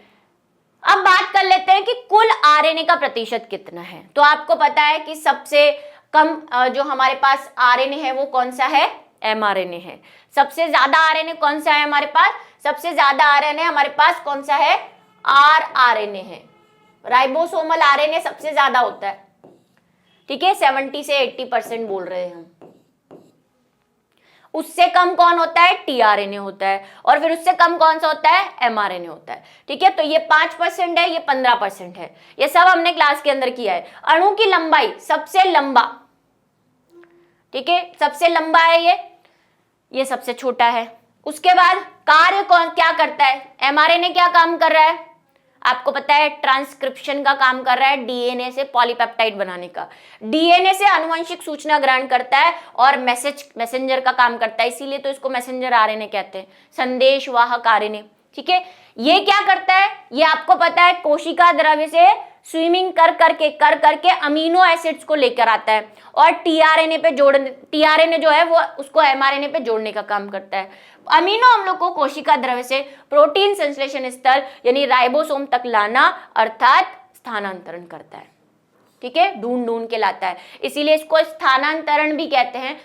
अब बात कर लेते हैं कि कुल आरएनए का प्रतिशत कितना है। तो आपको पता है कि सबसे कम जो हमारे पास आरएनए है वो कौन सा है, एमआरएनए है। सबसे ज्यादा आरएनए कौन सा है हमारे पास, सबसे ज्यादा आरएनए हमारे पास कौन सा है, आरआरएनए है। राइबोसोमल आरएनए सबसे ज्यादा होता है, ठीक है, 70 से 80% बोल रहे हैं हम। उससे कम कौन होता है? टीआरएनए होता है। और फिर उससे कम कौन सा होता है? एमआरएनए होता है। ठीक है, तो ये 5% है, ये 15% है। ये सब हमने क्लास के अंदर किया है। अणु की लंबाई सबसे लंबा, ठीक है, सबसे लंबा है ये सबसे छोटा है। उसके बाद कार्य कौन क्या करता है? एमआरएनए क्या काम कर रहा है? आपको पता है ट्रांसक्रिप्शन का काम कर रहा है, डीएनए से पॉलीपेप्टाइड बनाने का। डीएनए से आनुवंशिक सूचना ग्रहण करता है और मैसेंजर का काम करता है, इसीलिए तो इसको मैसेंजर आरएनए कहते हैं, संदेशवाहक आरएनए। ठीक है, ये क्या करता है? ये आपको पता है कोशिका द्रव्य से स्विमिंग कर करके अमीनो एसिड्स को लेकर आता है और टीआरएनए जो है वो उसको एमआरएनए पे जोड़ने का काम करता है। अमीनो अम्लों को कोशिका द्रव्य से प्रोटीन संश्लेषण स्तर यानी राइबोसोम तक लाना अर्थात स्थानांतरण करता है। ठीक है, ढूंढ के लाता है, इसीलिए इसको स्थानांतरण भी कहते हैं।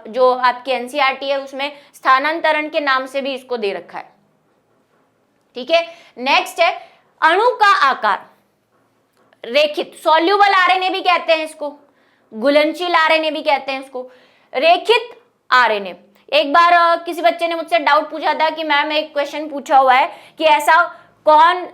जो आपकी एनसीईआरटी है उसमें स्थानांतरण के नाम से भी इसको दे रखा है। ठीक है, नेक्स्ट है अणु का आकार। रेखित, सॉल्यूबल आरएनए भी कहते हैं इसको, घुलनशील आरएनए भी कहते हैं इसको, रेखित आरएनए। एक बार किसी बच्चे ने मुझसे डाउट पूछा था कि मैम एक क्वेश्चन पूछा हुआ है कि ऐसा कौन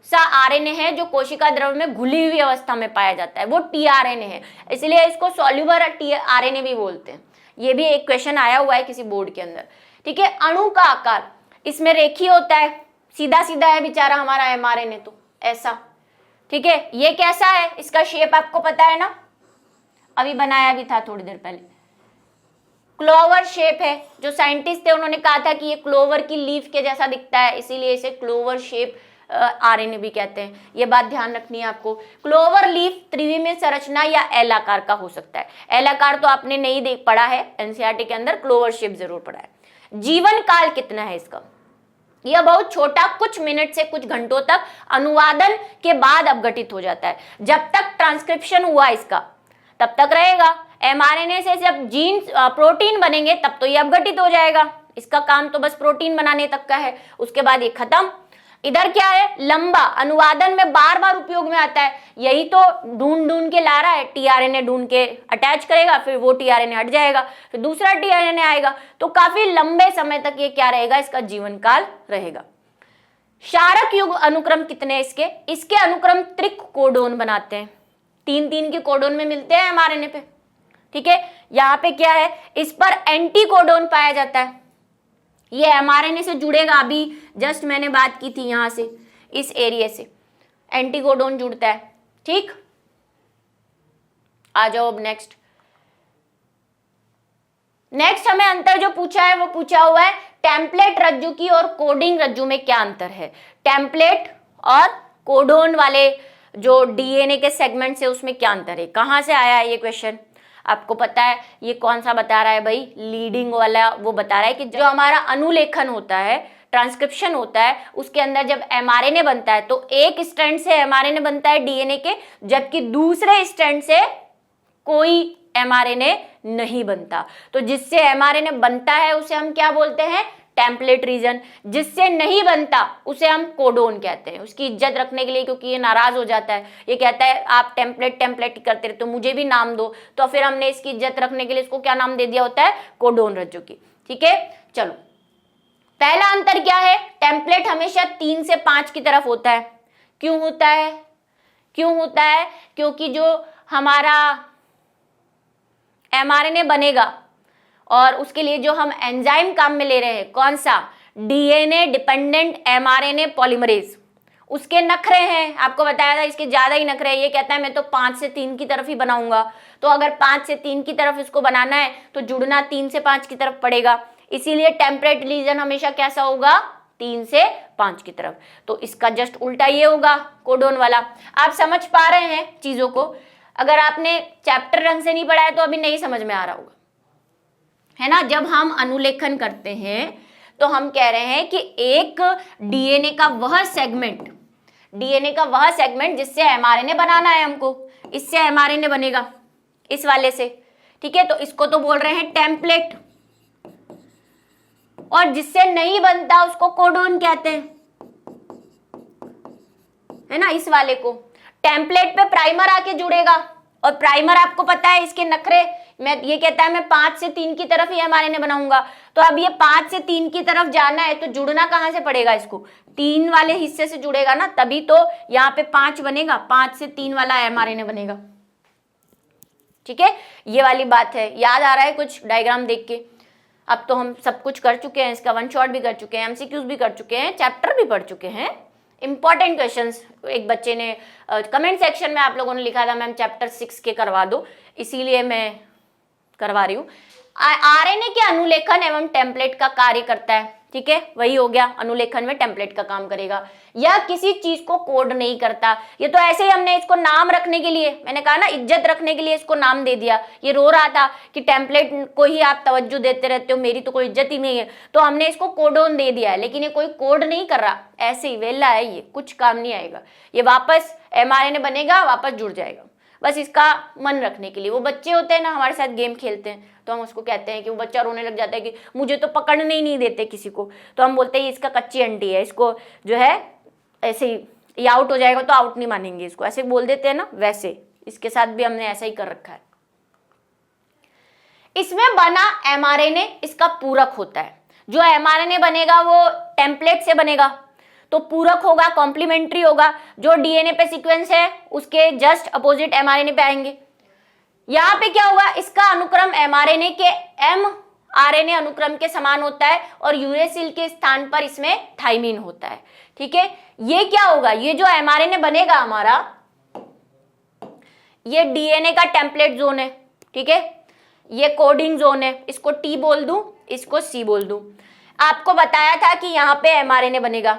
सा आरएनए है जो कोशिका द्रव्य में घुली हुई अवस्था में पाया जाता है? वो टीआरएनए है, इसलिए इसको सॉल्यूबल आरएनए भी बोलते हैं। ये भी एक क्वेश्चन आया हुआ है किसी बोर्ड के अंदर। ठीक है, अणु का आकार इसमें रेखीय होता है, सीधा सीधा है बेचारा हमारा एमआरएनए तो ऐसा। ठीक है, ये कैसा है? इसका शेप आपको पता है ना, अभी बनाया भी था थोड़ी देर पहले। क्लोवर शेप है, जो साइंटिस्ट थे उन्होंने कहा था कि ये क्लोवर की लीफ के जैसा दिखता है, इसीलिए इसे क्लोवर शेप आरएनए भी कहते हैं। ये बात ध्यान रखनी है आपको। क्लोवर लीफ त्रिविमीय संरचना या एल आकार का हो सकता है। एल आकार तो आपने नहीं देख पढ़ा है एनसीईआरटी के अंदर, क्लोवर शेप जरूर पढ़ा है। जीवन काल कितना है इसका? यह बहुत छोटा, कुछ मिनट से कुछ घंटों तक अनुवादन के बाद अपघटित हो जाता है। जब तक ट्रांसक्रिप्शन हुआ इसका तब तक रहेगा। एमआरएनए से जब जीन प्रोटीन बनेंगे तब तो ये अपघटित हो जाएगा। इसका काम तो बस प्रोटीन बनाने तक का है, उसके बाद ये खत्म। इधर क्या है? लंबा, अनुवादन में बार बार उपयोग में आता है। यही तो ढूंढ के ला रहा है, टीआरएनए ढूंढ के अटैच करेगा, फिर वो टीआरएनए हट जाएगा, फिर दूसरा टीआरएनए आएगा, तो काफी लंबे समय तक ये क्या रहेगा? इसका जीवन काल रहेगा। क्षारक युग अनुक्रम कितने हैं इसके अनुक्रम त्रिक कोडोन बनाते हैं, 3-3 के कोडोन में मिलते हैं एमआरएनए पे। ठीक है, यहाँ पे क्या है? इस पर एंटी कोडोन पाया जाता है। ये एमआरएनए से जुड़ेगा, अभी जस्ट मैंने बात की थी यहां से, इस एरिया से एंटी कोडोन जुड़ता है। ठीक, आ जाओ अब नेक्स्ट हमें अंतर जो पूछा है वो पूछा हुआ है टेम्पलेट रज्जु की और कोडिंग रज्जु में क्या अंतर है। टेम्पलेट और कोडोन वाले जो डीएनए के सेगमेंट से उसमें क्या अंतर है? कहां से आया है ये क्वेश्चन? आपको पता है ये कौन सा बता रहा है भाई? लीडिंग वाला वो बता रहा है कि जो हमारा अनुलेखन होता है, ट्रांसक्रिप्शन होता है, उसके अंदर जब एमआरएनए बनता है तो एक स्ट्रैंड से एमआरएनए बनता है डीएनए के, जबकि दूसरे स्ट्रैंड से कोई एमआरएनए नहीं बनता। तो जिससे एमआरएनए बनता है उसे हम क्या बोलते हैं? Template reason. जिससे नहीं बनता उसे हम कोडोन कहते हैं। उसकी इज्जत रखने के लिए, क्योंकि ये नाराज हो जाता है, ये कहता है आप टेम्पलेट करते रहते, तो मुझे भी नाम दो, तो फिर हमने इसकी इज्जत रखने के लिए इसको क्या नाम दे दिया होता है? कोडोन रज्जु की। ठीक है, चलो पहला अंतर क्या है? टेम्पलेट हमेशा 3 से 5 की तरफ होता है। क्यों होता है? क्योंकि जो हमारा एमआरएनए बनेगा और उसके लिए जो हम एंजाइम काम में ले रहे हैं, कौन सा? डीएनए डिपेंडेंट एमआरएनए पॉलीमरेज, उसके नखरे हैं। आपको बताया था इसके ज्यादा ही नखरे हैं। ये कहता है मैं तो 5 से 3 की तरफ ही बनाऊंगा, तो अगर 5 से 3 की तरफ इसको बनाना है तो जुड़ना 3 से 5 की तरफ पड़ेगा। इसीलिए टेम्पलेट रीजन हमेशा कैसा होगा? 3 से 5 की तरफ। तो इसका जस्ट उल्टा ये होगा कोडोन वाला। आप समझ पा रहे हैं चीजों को? अगर आपने चैप्टर ढंग से नहीं पढ़ा है तो अभी नहीं समझ में आ रहा होगा, है ना। जब हम अनुलेखन करते हैं तो हम कह रहे हैं कि एक डीएनए का वह सेगमेंट जिससे एमआरएनए बनाना है हमको, इससे एमआरएनए बनेगा इस वाले से। ठीक है, तो इसको तो बोल रहे हैं टेम्पलेट, और जिससे नहीं बनता उसको कोडोन कहते हैं, है ना। इस वाले को टेम्पलेट पे प्राइमर आके जुड़ेगा और प्राइमर आपको पता है इसके नखरे, मैं ये कहता है मैं 5 से 3 की तरफ ही mRNA बनाऊंगा, तो अब ये 5 से 3 की तरफ जाना है तो जुड़ना कहां से पड़ेगा, इसको 3 वाले हिस्से से जुड़ेगा ना, तभी तो यहाँ पे 5 बनेगा, 5 से 3 वाला mRNA बनेगा। ठीक है, ये वाली बात है, याद आ रहा है कुछ डायग्राम देख के? अब तो हम सब कुछ कर चुके हैं, इसका वन शॉट भी कर चुके हैं, एमसीक्यूज भी कर चुके हैं, चैप्टर भी पढ़ चुके हैं। इंपॉर्टेंट क्वेश्चंस एक बच्चे ने कमेंट सेक्शन में आप लोगों ने लिखा था मैम चैप्टर 6 के करवा दो, इसीलिए मैं करवा रही हूँ। आरएनए के अनुलेखन एवं टेम्पलेट का कार्य करता है, ठीक है, वही हो गया, अनुलेखन में टेम्पलेट का काम करेगा। यह किसी चीज को कोड नहीं करता, ये तो ऐसे ही हमने इसको नाम रखने के लिए, मैंने कहा ना इज्जत रखने के लिए इसको नाम दे दिया। ये रो रहा था कि टेम्पलेट को ही आप तवज्जो देते रहते हो, मेरी तो कोई इज्जत ही नहीं है, तो हमने इसको कोडोन दे दिया है, लेकिन ये कोई कोड नहीं कर रहा, ऐसे ही वेला है, ये कुछ काम नहीं आएगा, ये वापस एमआरएनए बनेगा, वापस जुड़ जाएगा, बस इसका मन रखने के लिए। वो बच्चे होते हैं ना हमारे साथ गेम खेलते हैं, तो हम उसको कहते हैं कि वो बच्चा रोने लग जाता है कि मुझे तो पकड़ने ही नहीं देते किसी को, तो हम बोलते हैं इसका कच्ची अंडी है, इसको जो है ऐसे ही, ये आउट हो जाएगा तो आउट नहीं मानेंगे इसको, ऐसे बोल देते हैं ना, वैसे इसके साथ भी हमने ऐसा ही कर रखा है। इसमें बना एमआरएनए इसका पूरक होता है, जो एमआरएनए बनेगा वो टेम्पलेट से बनेगा, तो पूरक होगा, कॉम्प्लीमेंट्री होगा, जो डीएनए पे सीक्वेंस है उसके जस्ट अपोजिट एमआरएनए पे आएंगे। यहां पे क्या होगा, इसका अनुक्रम एमआरएनए के एमआरएनए अनुक्रम के समान होता है और यूरेसिल के स्थान पर इसमें थाइमिन होता है। ठीक है, ये क्या होगा, ये जो एमआरएनए बनेगा हमारा, ये डीएनए का टेम्पलेट जोन है, ठीक है, ये कोडिंग जोन है, इसको टी बोल दूं, इसको सी बोल दूं। आपको बताया था कि यहां पे एमआरएनए बनेगा,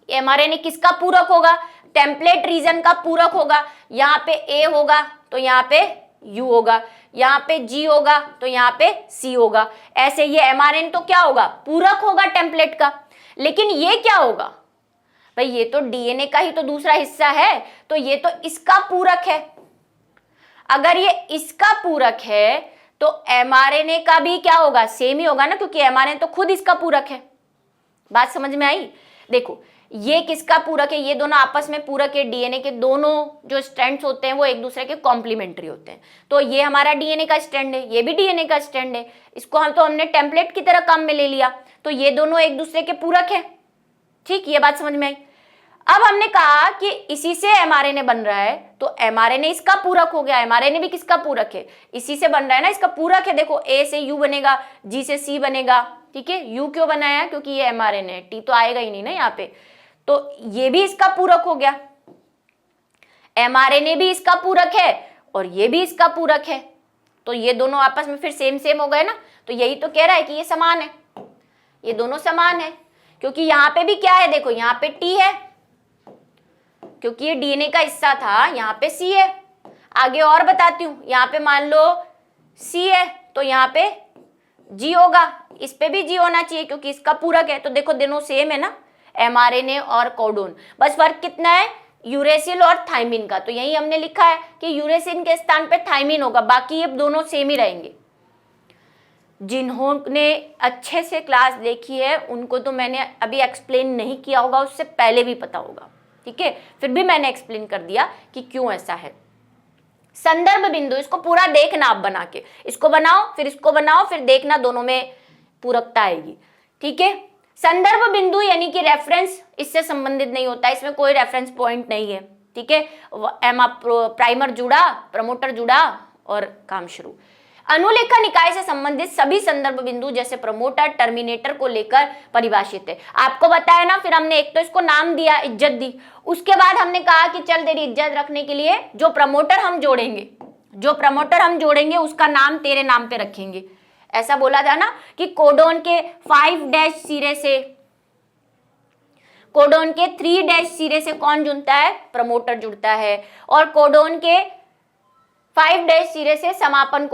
एमआरएनए किसका पूरक होगा, टेम्पलेट रीजन का पूरक होगा। यहाँ पे ए होगा तो यहाँ पे यू होगा, यहाँ पे जी होगा तो यहाँ पे सी होगा, ऐसे ये एमआरएनए तो क्या होगा, पूरक होगा टेम्पलेट का। लेकिन ये क्या होगा भाई, ये तो डीएनए का ही तो दूसरा हिस्सा है, तो ये तो इसका पूरक है। अगर ये इसका पूरक है तो एमआरएनए का भी क्या होगा, सेम ही होगा ना, क्योंकि एमआरएनए तो खुद इसका पूरक है। बात समझ में आई? देखो ये किसका पूरक है, ये दोनों आपस में पूरक है, डीएनए के दोनों जो स्ट्रैंड्स होते हैं वो एक दूसरे के कॉम्प्लीमेंट्री होते हैं। तो ये हमारा डीएनए का स्ट्रैंड है, ये भी डीएनए का स्ट्रैंड है, इसको हम तो हमने टेम्पलेट की तरह काम में ले लिया, तो ये दोनों एक दूसरे के पूरक है। ठीक, ये बात समझ में आई। अब हमने कहा कि इसी से एमआरएनए बन रहा है, तो एमआरएनए इसका पूरक हो गया, एमआरएनए भी किसका पूरक है, इसी से बन रहा है ना, इसका पूरक है। देखो ए से यू बनेगा, जी से सी बनेगा, ठीक है, यू क्यों बनाया, क्योंकि ये एमआरएनए है, टी तो आएगा ही नहीं ना यहाँ पे, तो ये भी इसका पूरक हो गया। एमआरएनए भी इसका पूरक है और ये भी इसका पूरक है, तो ये दोनों आपस में फिर सेम सेम हो गए ना। तो यही तो कह रहा है कि ये समान है, ये दोनों समान है, क्योंकि यहाँ पे भी क्या है, देखो यहाँ पे टी है क्योंकि ये डीएनए का हिस्सा था, यहाँ पे सी है। आगे और बताती हूँ, यहाँ पे मान लो सी है तो यहाँ पे जी होगा, इस पे भी जी होना चाहिए क्योंकि इसका पूरक है। तो देखो दोनों सेम है ना, एमआरएनए और कोडोन, बस फर्क कितना है, यूरेसिल और थाइमिन का। तो यही हमने लिखा है कि यूरेसिल के स्थान पे थाइमिन होगा, बाकी ये दोनों सेम ही रहेंगे। जिन्होंने अच्छे से क्लास देखी है उनको तो मैंने अभी एक्सप्लेन नहीं किया होगा, उससे पहले भी पता होगा, ठीक है, फिर भी मैंने एक्सप्लेन कर दिया कि क्यों ऐसा है। संदर्भ बिंदु, इसको पूरा देखना आप बना के, इसको बनाओ फिर इसको बनाओ, फिर देखना दोनों में पूरकता आएगी। ठीक है, संदर्भ बिंदु यानी कि रेफरेंस इससे संबंधित नहीं होता, इसमें कोई रेफरेंस पॉइंट नहीं है। ठीक है, प्राइमर जुड़ा, प्रमोटर जुड़ा और काम शुरू। अनुलेखन इकाई से संबंधित सभी संदर्भ बिंदु जैसे प्रमोटर, टर्मिनेटर को लेकर परिभाषित है। आपको बताया ना, फिर हमने एक तो इसको नाम दिया, इज्जत दी, उसके बाद हमने कहा कि चल तेरी इज्जत रखने के लिए जो प्रमोटर हम जोड़ेंगे उसका नाम तेरे नाम पे रखेंगे। ऐसा बोला था ना कि कोडोन के 5' सिरे से, कोडोन के 3' सिरे से कौन जुड़ता है, प्रमोटर जुड़ता है, और कोडोन के 5' सिरे से समापन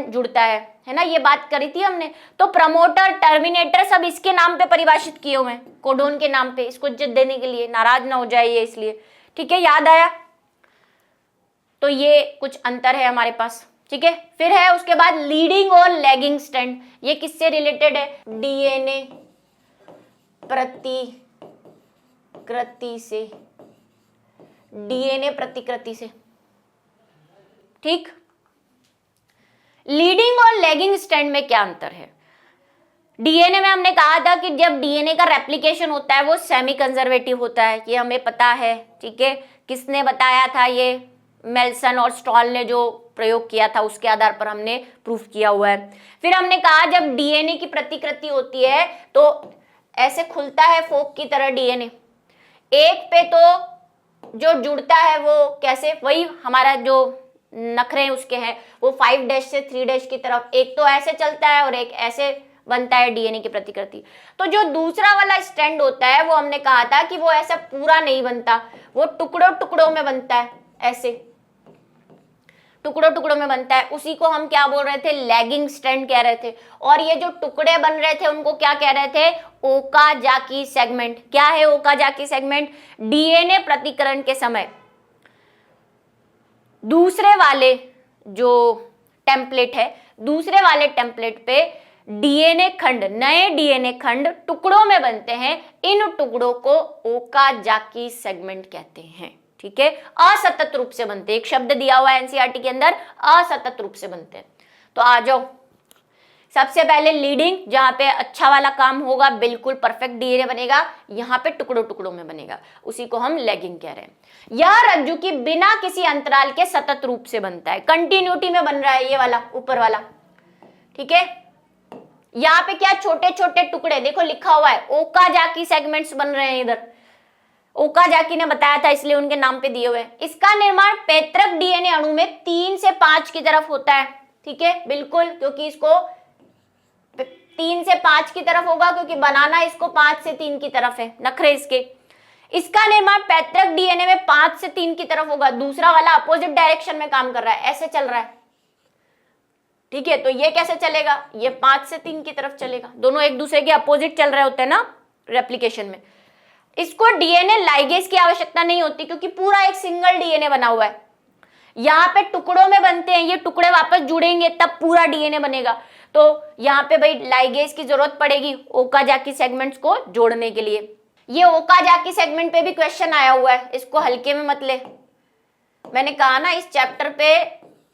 जुड़ता है ना, ये बात करी थी हमने। तो प्रमोटर, टर्मिनेटर सब इसके नाम पे परिभाषित किए हुए हैं, कोडोन के नाम पे, इसको इज्जत देने के लिए, नाराज ना हो जाए ये इसलिए। ठीक है, याद आया? तो ये कुछ अंतर है हमारे पास। ठीक है, फिर है उसके बाद लीडिंग और लैगिंग स्ट्रैंड, ये किससे रिलेटेड है, डीएनए प्रतिकृति से, डीएनए प्रतिकृति से। ठीक। लीडिंग और लैगिंग स्ट्रैंड में क्या अंतर है? डीएनए में हमने कहा था कि जब डीएनए का रेप्लिकेशन होता है वो सेमी कंजर्वेटिव होता है, ये हमें पता है, ठीक है। किसने बताया था? ये मेल्सन और स्टॉल ने जो प्रयोग किया था उसके आधार पर हमने प्रूफ किया हुआ है। फिर हमने कहा जब डीएनए की प्रतिकृति होती है तो ऐसे खुलता है फोक की तरह डीएनए, एक पे तो जो जुड़ता है वो कैसे, वही हमारा जो नखरे उसके हैं वो 5' से 3' की तरफ, एक तो ऐसे चलता है और एक ऐसे बनता है डीएनए की प्रतिकृति। तो जो दूसरा वाला स्ट्रैंड होता है वो हमने कहा था कि वो ऐसा पूरा नहीं बनता, वो टुकड़ों टुकड़ों में बनता है, ऐसे टुकड़ों टुकड़ों में बनता है। उसी को हम क्या बोल रहे थे? लैगिंग स्ट्रैंड कह रहे थे। और ये जो टुकड़े बन रहे थे उनको क्या कह रहे थे? Okazaki segment. क्या है ओकाजाकी सेगमेंट? डीएनए प्रतिकरण के समय दूसरे वाले जो टेम्पलेट है, दूसरे वाले टेम्पलेट पे डीएनए खंड, नए डीएनए खंड टुकड़ों में बनते हैं। इन टुकड़ों को ओकाजाकी सेगमेंट कहते हैं, ठीक है। असतत रूप से बनते हैं, एक शब्द दिया हुआ है एनसीईआरटी के अंदर, असतत रूप से बनते हैं। तो आ जाओ, सबसे पहले लीडिंग, जहां पे अच्छा वाला काम होगा, बिल्कुल परफेक्ट डीएनए बनेगा, यहाँ पे टुकड़ों टुकड़ों में बनेगा, उसी को हम लैगिंग कह रहे हैं। यह रज्जु की बिना किसी अंतराल के सतत रूप से बनता है, कंटिन्यूटी में बन रहा है ये वाला ऊपर वाला, ठीक है। यहाँ पे क्या छोटे छोटे टुकड़े, देखो लिखा हुआ है ओकाजाकी सेगमेंट्स बन रहे हैं इधर, ओकाजाकी ने बताया था इसलिए उनके नाम पे दिए हुए हैं। इसका निर्माण पैतृक डीएनए अणु में 3 से 5 की तरफ होता है, ठीक है, बिल्कुल, क्योंकि इसको 3 से 5 की तरफ होगा, क्योंकि बनाना इसको 5 से 3 की तरफ है, नखरे इसके। इसका निर्माण पैतृक डीएनए में 5 से 3 की तरफ होगा, दूसरा वाला अपोजिट डायरेक्शन में काम कर रहा है, ऐसे चल रहा है, ठीक है। तो ये कैसे चलेगा? ये 5 से 3 की तरफ चलेगा, दोनों एक दूसरे के अपोजिट चल रहे होते हैं ना रेप्लिकेशन में। इसको डीएनए लाइगेज की आवश्यकता नहीं होती, क्योंकि पूरा एक सिंगल डीएनए बना हुआ है। यहाँ पे टुकड़ों में बनते हैं, ये टुकड़े वापस जुड़ेंगे तब पूरा डीएनए बनेगा। तो यहाँ पे भाई लाइगेज की जरूरत पड़ेगी ओकाजाकी सेगमेंट्स को जोड़ने के लिए। ये ओकाजाकी सेगमेंट पे भी क्वेश्चन आया हुआ है, इसको हल्के में मत ले। मैंने कहा ना इस चैप्टर पे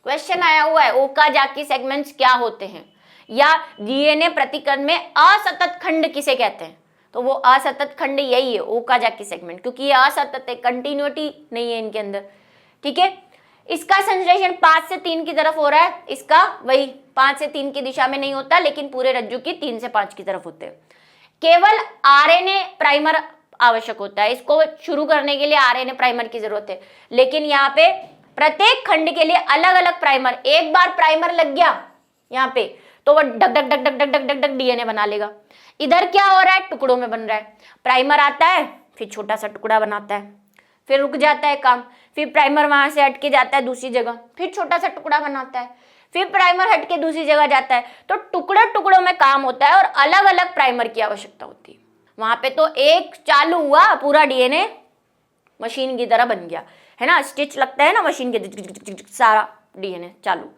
क्वेश्चन आया हुआ है, ओकाजाकी सेगमेंट्स क्या होते हैं, या डीएनए प्रतिकरण में असतत खंड किसे कहते हैं। तो वो असतत खंड यही है ओकाजाकी सेगमेंट, क्योंकि ये असतत है, कंटिन्यूटी नहीं है इनके अंदर, ठीक है। इसका संश्लेषण 5 से 3 की तरफ हो रहा है, इसका वही 5 से 3 की दिशा में नहीं होता, लेकिन पूरे रज्जु की 3 से 5 की तरफ होते हैं। केवल आरएनए प्राइमर आवश्यक होता है, इसको शुरू करने के लिए आरएनए प्राइमर की जरूरत है, लेकिन यहाँ पे प्रत्येक खंड के लिए अलग अलग प्राइमर, एक बार प्राइमर लग गया यहाँ पे तो वो duck duck duck duck duck duck duck duck DNA बना लेगा। इधर क्या हो रहा है? टुकड़ों में बन रहा है, प्राइमर आता है फिर छोटा सा टुकड़ा बनाता है, फिर रुक जाता है काम, फिर प्राइमर वहां से हट के जाता है दूसरी जगह, फिर छोटा सा टुकड़ा बनाता है, फिर प्राइमर हट के दूसरी जगह जाता है। तो टुकड़े टुकड़ों में काम होता है और अलग अलग प्राइमर की आवश्यकता होती है। वहां पे तो एक चालू हुआ, पूरा डीएनए मशीन की तरह बन गया, है ना, स्टिच लगता है ना मशीन के, सारा डीएनए चालू,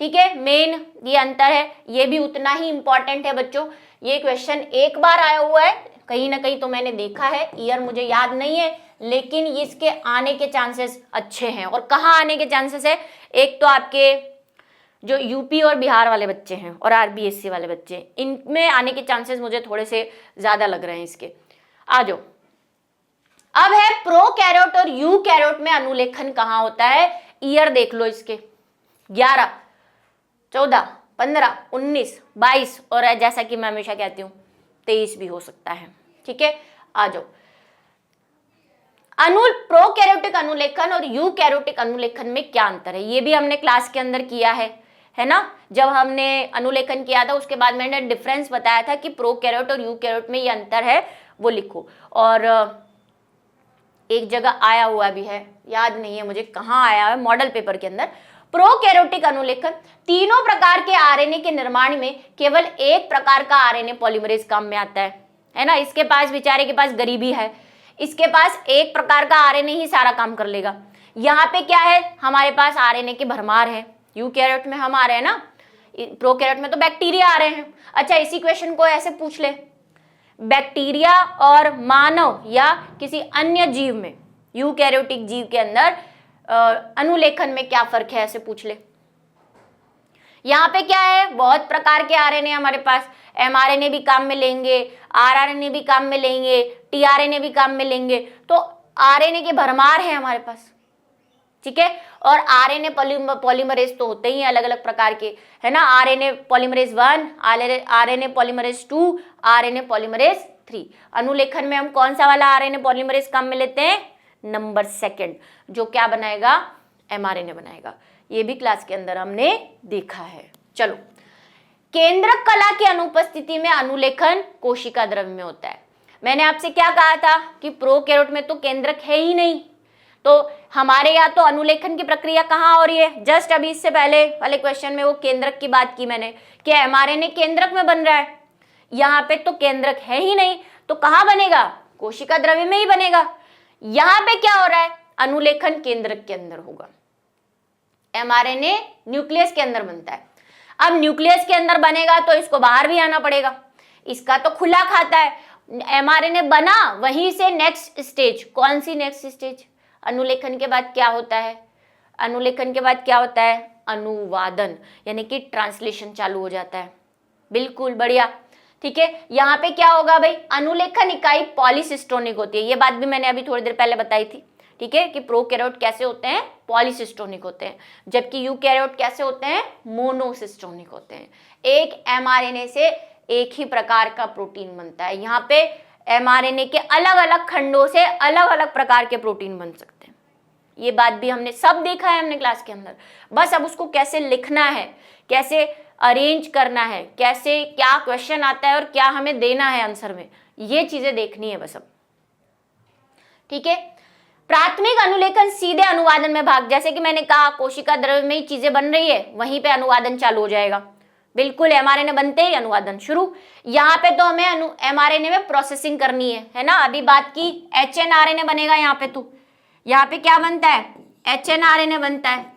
ठीक है। मेन ये अंतर है, ये भी उतना ही इंपॉर्टेंट है बच्चों। ये क्वेश्चन एक बार आया हुआ है कहीं ना कहीं, तो मैंने देखा है, ईयर मुझे याद नहीं है, लेकिन इसके आने के चांसेस अच्छे हैं। और कहाँ आने के चांसेस है? एक तो आपके जो यूपी और बिहार वाले बच्चे हैं और आरबीएससी वाले बच्चे, इनमें आने के चांसेस मुझे थोड़े से ज्यादा लग रहे हैं इसके। आ जाओ, अब है प्रोकैरियोट और यूकैरियोट में अनुलेखन कहाँ होता है? ईयर देख लो इसके, 11, 14, 15, 19, 22 और जैसा कि मैं हमेशा कहती हूँ 23 भी हो सकता है, ठीक है। आ जाओ, प्रोकैरियोटिक अनुलेखन और यूकैरियोटिक अनुलेखन में क्या अंतर है? ये भी हमने क्लास के अंदर किया है ना। जब हमने अनुलेखन किया था उसके बाद मैंने डिफरेंस बताया था कि प्रोकैरियोट और यूकैरियोट में ये अंतर है, वो लिखो। और एक जगह आया हुआ भी है, याद नहीं है मुझे कहाँ आया है, मॉडल पेपर के अंदर। प्रोकैरियोटिक अनुलेखन, तीनों प्रकार के आरएनए के निर्माण में केवल एक प्रकार का आरएनए पॉलीमरेज काम में आता है ना। इसके पास, बेचारे के पास गरीबी है, इसके पास एक प्रकार का आरएनए ही सारा काम कर लेगा। यहाँ पे क्या है, हमारे पास आरएनए की भरमार है। यूकैरियोट में हम आ रहे हैं ना, प्रोकैरियोट में तो बैक्टीरिया आ रहे हैं। अच्छा, इसी क्वेश्चन को ऐसे पूछ ले, बैक्टीरिया और मानव या किसी अन्य जीव में, यूकैरियोटिक जीव के अंदर अनुलेखन में क्या फर्क है, ऐसे पूछ ले। यहाँ पे क्या है, बहुत प्रकार के आरएनए हमारे पास, एमआरएनए भी काम में लेंगे, आरआरएनए भी काम में लेंगे, टीआरएनए भी काम में लेंगे, तो आरएनए के भरमार है हमारे पास, ठीक है। और आरएनए पॉलीमरेज तो होते ही हैं अलग अलग प्रकार के, है ना, RNA polymerase 1, RNA polymerase 2, RNA polymerase 3। अनुलेखन में हम कौन सा वाला आरएनए पॉलीमरेज काम में लेते हैं, नंबर 2, जो क्या बनाएगा, एमआरएनए बनाएगा। ये भी क्लास के अंदर हमने देखा है। चलो, केंद्रक कला की अनुपस्थिति में अनुलेखन कोशिका द्रव्य में होता है। मैंने आपसे क्या कहा था कि प्रोकैरियोट में तो केंद्रक है ही नहीं, तो हमारे यहाँ तो अनुलेखन की प्रक्रिया कहाँ हो रही है, जस्ट अभी इससे पहले वाले क्वेश्चन में वो केंद्रक की बात की मैंने, कि एमआरएनए केंद्रक में बन रहा है, यहाँ पे तो केंद्रक है ही नहीं, तो कहाँ बनेगा, कोशिका द्रव्य में ही बनेगा। यहाँ पे क्या हो रहा है, अनुलेखन केंद्रक के अंदर होगा, एमआरएनए न्यूक्लियस के अंदर बनता है। अब न्यूक्लियस के अंदर बनेगा तो इसको बाहर भी आना पड़ेगा, इसका तो खुला खाता है, एमआरएनए बना, वहीं से नेक्स्ट स्टेज, कौन सी नेक्स्ट स्टेज, अनुलेखन के बाद क्या होता है, अनुलेखन के बाद क्या होता है, अनुवादन, यानी कि ट्रांसलेशन चालू हो जाता है। बिल्कुल बढ़िया, ठीक है। यहाँ पे क्या होगा भाई, अनुलेखन इकाई पॉलीसिस्टोनिक होती है, ये बात भी मैंने अभी थोड़ी देर पहले बताई थी, ठीक है, कि प्रोकैरियोट कैसे होते हैं, पॉलीसिस्टोनिक होते हैं, जबकि यूकैरियोट कैसे होते हैं, मोनोसिस्टोनिक होते हैं। एक एमआरएनए से एक ही प्रकार का प्रोटीन बनता है, यहाँ पे एमआरएनए के अलग अलग खंडों से अलग अलग प्रकार के प्रोटीन बन सकते हैं। ये बात भी हमने सब देखा है हमने क्लास के अंदर, बस अब उसको कैसे लिखना है, कैसे अरेंज करना है, कैसे क्या क्वेश्चन आता है और क्या हमें देना है आंसर में, ये चीजें देखनी है बस अब, ठीक है। प्राथमिक अनुलेखन सीधे अनुवादन में भाग, जैसे कि मैंने कहा कोशिका द्रव्य में ही चीजें बन रही है, वहीं पे अनुवादन चालू हो जाएगा। बिल्कुल, एमआरएनए बनते ही अनुवादन शुरू। यहाँ पे तो हमें एमआरएनए में प्रोसेसिंग करनी है ना, अभी बात की एचएनआरएनए बनेगा यहाँ पे, तो यहाँ पे क्या बनता है, एचएनआरएनए बनता है,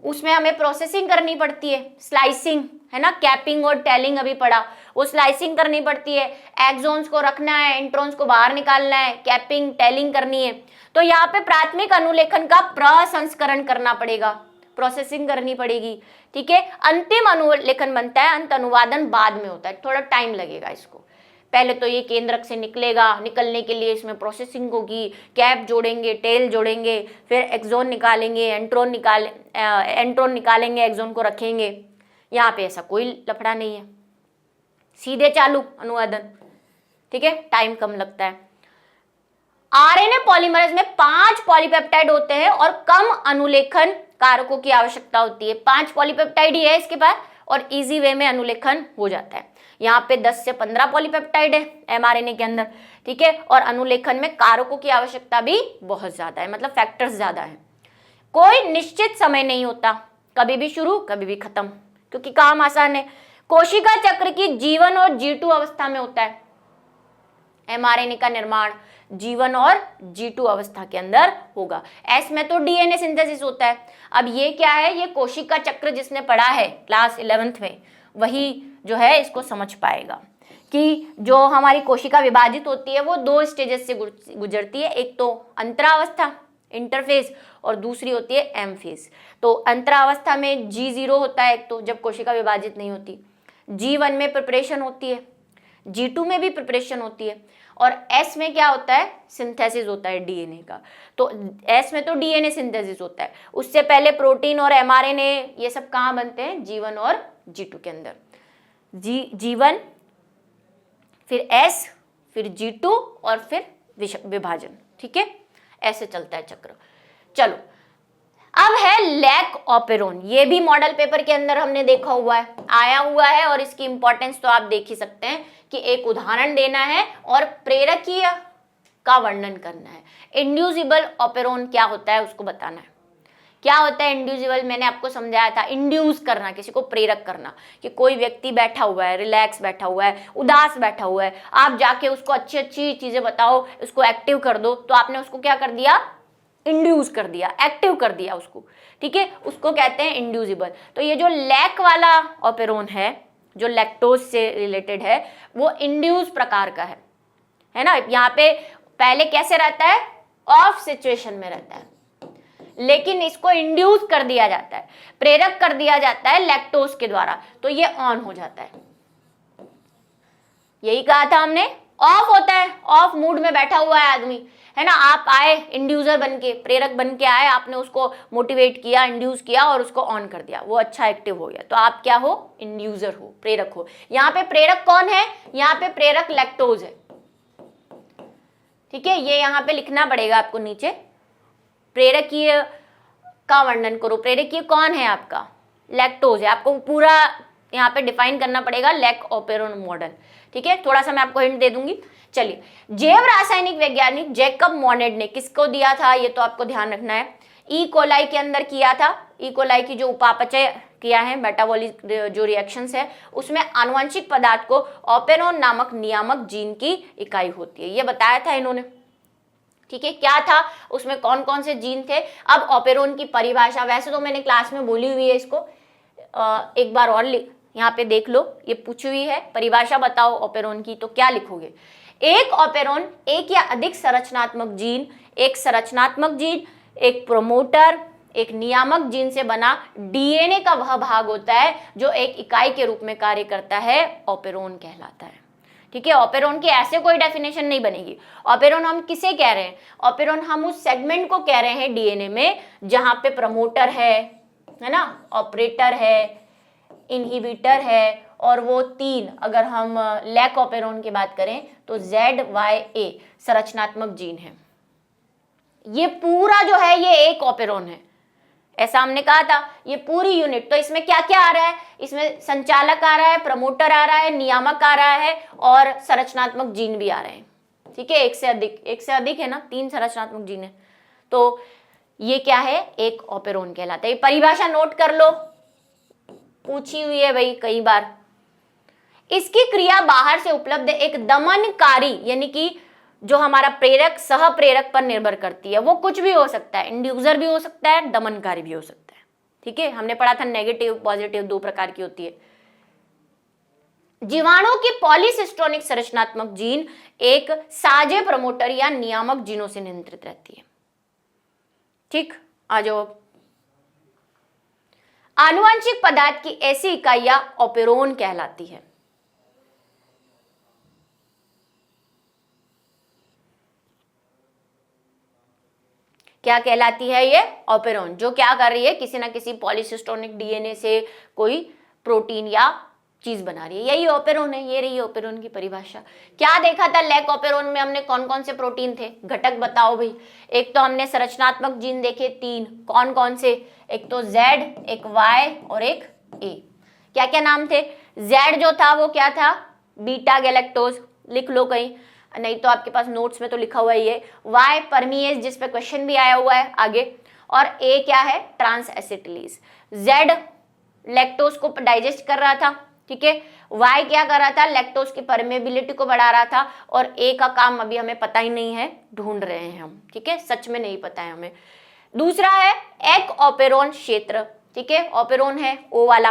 उसमें हमें प्रोसेसिंग करनी पड़ती है, स्लाइसिंग, है ना, कैपिंग और टेलिंग अभी पढ़ा, वो स्लाइसिंग करनी पड़ती है, एक्सोन्स को रखना है, इंट्रॉन्स को बाहर निकालना है, कैपिंग टेलिंग करनी है। तो यहाँ पे प्राथमिक अनुलेखन का प्रसंस्करण करना पड़ेगा, प्रोसेसिंग करनी पड़ेगी, ठीक है। अंतिम अनुलेखन बनता है, अंत अनुवादन बाद में होता है, थोड़ा टाइम लगेगा इसको। पहले तो ये केंद्रक से निकलेगा, निकलने के लिए इसमें प्रोसेसिंग होगी, कैप जोड़ेंगे, टेल जोड़ेंगे, फिर एक्सोन निकालेंगे, एंट्रोन निकालेंगे, एक्सोन को रखेंगे। यहाँ पे ऐसा कोई लफड़ा नहीं है, सीधे चालू अनुवादन, ठीक है, टाइम कम लगता है। आरएनए पॉलीमरेज में 5 पॉलीपेप्टाइड होते हैं और कम अनुलेखन कारकों की आवश्यकता होती है। 5 पॉलीपेप्टाइड ही है इसके पास और इजी वे में अनुलेखन हो जाता है। यहाँ पे 10 से 15 पॉलीपेप्टाइड है एमआरएनए के अंदर, ठीक है, और अनुलेखन में कारकों की आवश्यकता भी बहुत ज्यादा है, मतलब फैक्टर्स ज्यादा है। कोई निश्चित समय नहीं होता, कभी भी शुरू कभी भी खत्म, क्योंकि काम आसान है। कोशिका चक्र की जीवन और G2 अवस्था में होता है एमआरएनए का निर्माण, जीवन और G2 अवस्था के अंदर होगा। एस में तो डीएनए सिंथेसिस होता है। अब ये क्या है, ये कोशिका चक्र जिसने पढ़ा है क्लास 11th में, वही जो है इसको समझ पाएगा कि जो हमारी कोशिका विभाजित होती है वो 2 स्टेजेस से गुजरती है, एक तो अंतरावस्था इंटरफेज और दूसरी होती है एम फेज। तो अंतरावस्था में G0 होता है एक तो, जब कोशिका विभाजित नहीं होती, G1 में प्रिपरेशन होती है, G2 में भी प्रिपरेशन होती है, और S में क्या होता है, सिंथेसिस होता है डीएनए का। तो S में तो डीएनए सिंथेसिस होता है, उससे पहले प्रोटीन और एमआरएनए ये सब कहाँ बनते हैं, G1 और G2 के अंदर। G1 फिर S फिर G2 और फिर विभाजन, ठीक है, ऐसे चलता है चक्र। चलो, अब है लैक ऑपेरोन, ये भी मॉडल पेपर के अंदर हमने देखा हुआ है, आया हुआ है, और इसकी इंपॉर्टेंस तो आप देख ही सकते हैं कि एक उदाहरण देना है और प्रेरकीय का वर्णन करना है। इंड्यूसिबल ऑपेरोन क्या होता है उसको बताना है। क्या होता है इंड्यूसिबल, मैंने आपको समझाया था, इंड्यूस करना, किसी को प्रेरक करना, कि कोई व्यक्ति बैठा हुआ है, रिलैक्स बैठा हुआ है, उदास बैठा हुआ है, आप जाके उसको अच्छी अच्छी चीजें बताओ, उसको एक्टिव कर दो, तो आपने उसको क्या कर दिया, इंड्यूस कर दिया, एक्टिव कर दिया उसको, ठीक है, उसको कहते हैं इंड्यूसिबल। तो ये जो लैक वाला ऑपेरोन है, जो लैक्टोज से रिलेटेड है, वो इंड्यूस प्रकार का है ना। यहाँ पे पहले कैसे रहता है, ऑफ सिचुएशन में रहता है, लेकिन इसको इंड्यूस कर दिया जाता है, प्रेरक कर दिया जाता है लैक्टोज के द्वारा, तो ये ऑन हो जाता है। यही कहा था हमने, ऑफ होता है, ऑफ मूड में बैठा हुआ है आदमी, है ना, आप आए इंड्यूसर बन के, प्रेरक बन के आए, आपने उसको मोटिवेट किया, इंड्यूस किया और उसको ऑन कर दिया, वो अच्छा एक्टिव हो गया, तो आप क्या हो, इंड्यूसर हो, प्रेरक हो। यहाँ पे प्रेरक कौन है, यहाँ पे प्रेरक लैक्टोज है, ठीक है, ये यहाँ पे लिखना पड़ेगा आपको नीचे, प्रेरकीय का वर्णन करो, प्रेरकीय कौन है आपका, लैक्टोज है, आपको पूरा यहाँ पे डिफाइन करना पड़ेगा लैक ऑपेरोन मॉडल, ठीक है, थोड़ा सा मैं आपको हिंट दे दूंगी। चलिए, जैव रासायनिक वैज्ञानिक जैकब मोनेड ने किसको दिया था, ये तो आपको ध्यान रखना है, ई कोलाई के अंदर किया था, ई कोलाई की जो उपापचय किया है, मेटाबॉलिक जो रिएक्शंस है, उसमें आनुवंशिक पदार्थ को ऑपेरोन नामक नियामक जीन की इकाई होती है, ये बताया था इन्होंने, ठीक है, क्या था उसमें, कौन कौन से जीन थे। अब ऑपेरोन की परिभाषा वैसे तो मैंने क्लास में बोली हुई है, इसको एक बार और यहाँ पे देख लो, ये पूछी हुई है, परिभाषा बताओ ऑपेरोन की, तो क्या लिखोगे, एक ऑपेरोन एक या अधिक संरचनात्मक जीन, एक संरचनात्मक जीन, एक प्रोमोटर, एक नियामक जीन से बना डीएनए का वह भाग होता है जो एक इकाई के रूप में कार्य करता है, ऑपेरोन कहलाता है, ठीक है। ऑपेरोन की ऐसे कोई डेफिनेशन नहीं बनेगी। ऑपेरोन हम किसे कह रहे हैं, ऑपेरोन हम उस सेगमेंट को कह रहे हैं डीएनए में जहां पे प्रमोटर है ना, ऑपरेटर है, इनहिबिटर है, और वो तीन, अगर हम लैक ऑपेरोन की बात करें तो ZYA संरचनात्मक जीन है। ये पूरा जो है ये एक ऑपेरोन है, ऐसा हमने कहा था, ये पूरी यूनिट। तो इसमें क्या क्या आ रहा है, इसमें संचालक आ रहा है, प्रमोटर आ रहा है, नियामक आ रहा है और संरचनात्मक जीन भी आ रहे हैं, ठीक है, एक से अधिक है ना, 3 संरचनात्मक जीन है, तो ये क्या है, एक ऑपेरोन कहलाता है। ये परिभाषा नोट कर लो, पूछी हुई है भाई कई बार। इसकी क्रिया बाहर से उपलब्ध एक दमनकारी, यानी कि जो हमारा प्रेरक सह प्रेरक पर निर्भर करती है, वो कुछ भी हो सकता है, इंड्यूसर भी हो सकता है, दमनकारी भी हो सकता है, ठीक है, हमने पढ़ा था नेगेटिव पॉजिटिव 2 प्रकार की होती है। जीवाणु की पॉलीसिस्टोनिक संरचनात्मक जीन एक साझे प्रमोटर या नियामक जीनों से नियंत्रित रहती है, ठीक। आ जाओ, आनुवंशिक पदार्थ की ऐसी इकाइयां ऑपेरोन कहलाती है। क्या कहलाती है ये, ऑपेरोन, जो क्या कर रही है, किसी ना किसी पॉलीसिस्टोनिक डीएनए से कोई प्रोटीन या चीज बना रही है, यही ऑपेरोन है। ये रही ऑपेरोन की परिभाषा। क्या देखा था लैक ऑपेरोन में हमने, कौन कौन से प्रोटीन थे, घटक बताओ भाई। एक तो हमने संरचनात्मक जीन देखे 3, कौन कौन से, एक तो Z, एक Y और एक A। क्या क्या नाम थे, Z जो था वो क्या था, बीटा गैलेक्टोज, लिख लो कहीं, नहीं तो आपके पास नोट्स में तो लिखा हुआ ही है। Y परमीएज, जिस पे क्वेश्चन भी आया हुआ है आगे, और A क्या है, ट्रांस एसिटिलीज। Z लैक्टोज को डाइजेस्ट कर रहा था, ठीक है। Y क्या कर रहा था, लैक्टोज की परमेबिलिटी को बढ़ा रहा था, और A का काम अभी हमें पता ही नहीं है, ढूंढ रहे हैं हम, ठीक है, सच में नहीं पता है हमें। दूसरा है एक ऑपेरोन क्षेत्र, ठीक है, ऑपेरोन है O वाला,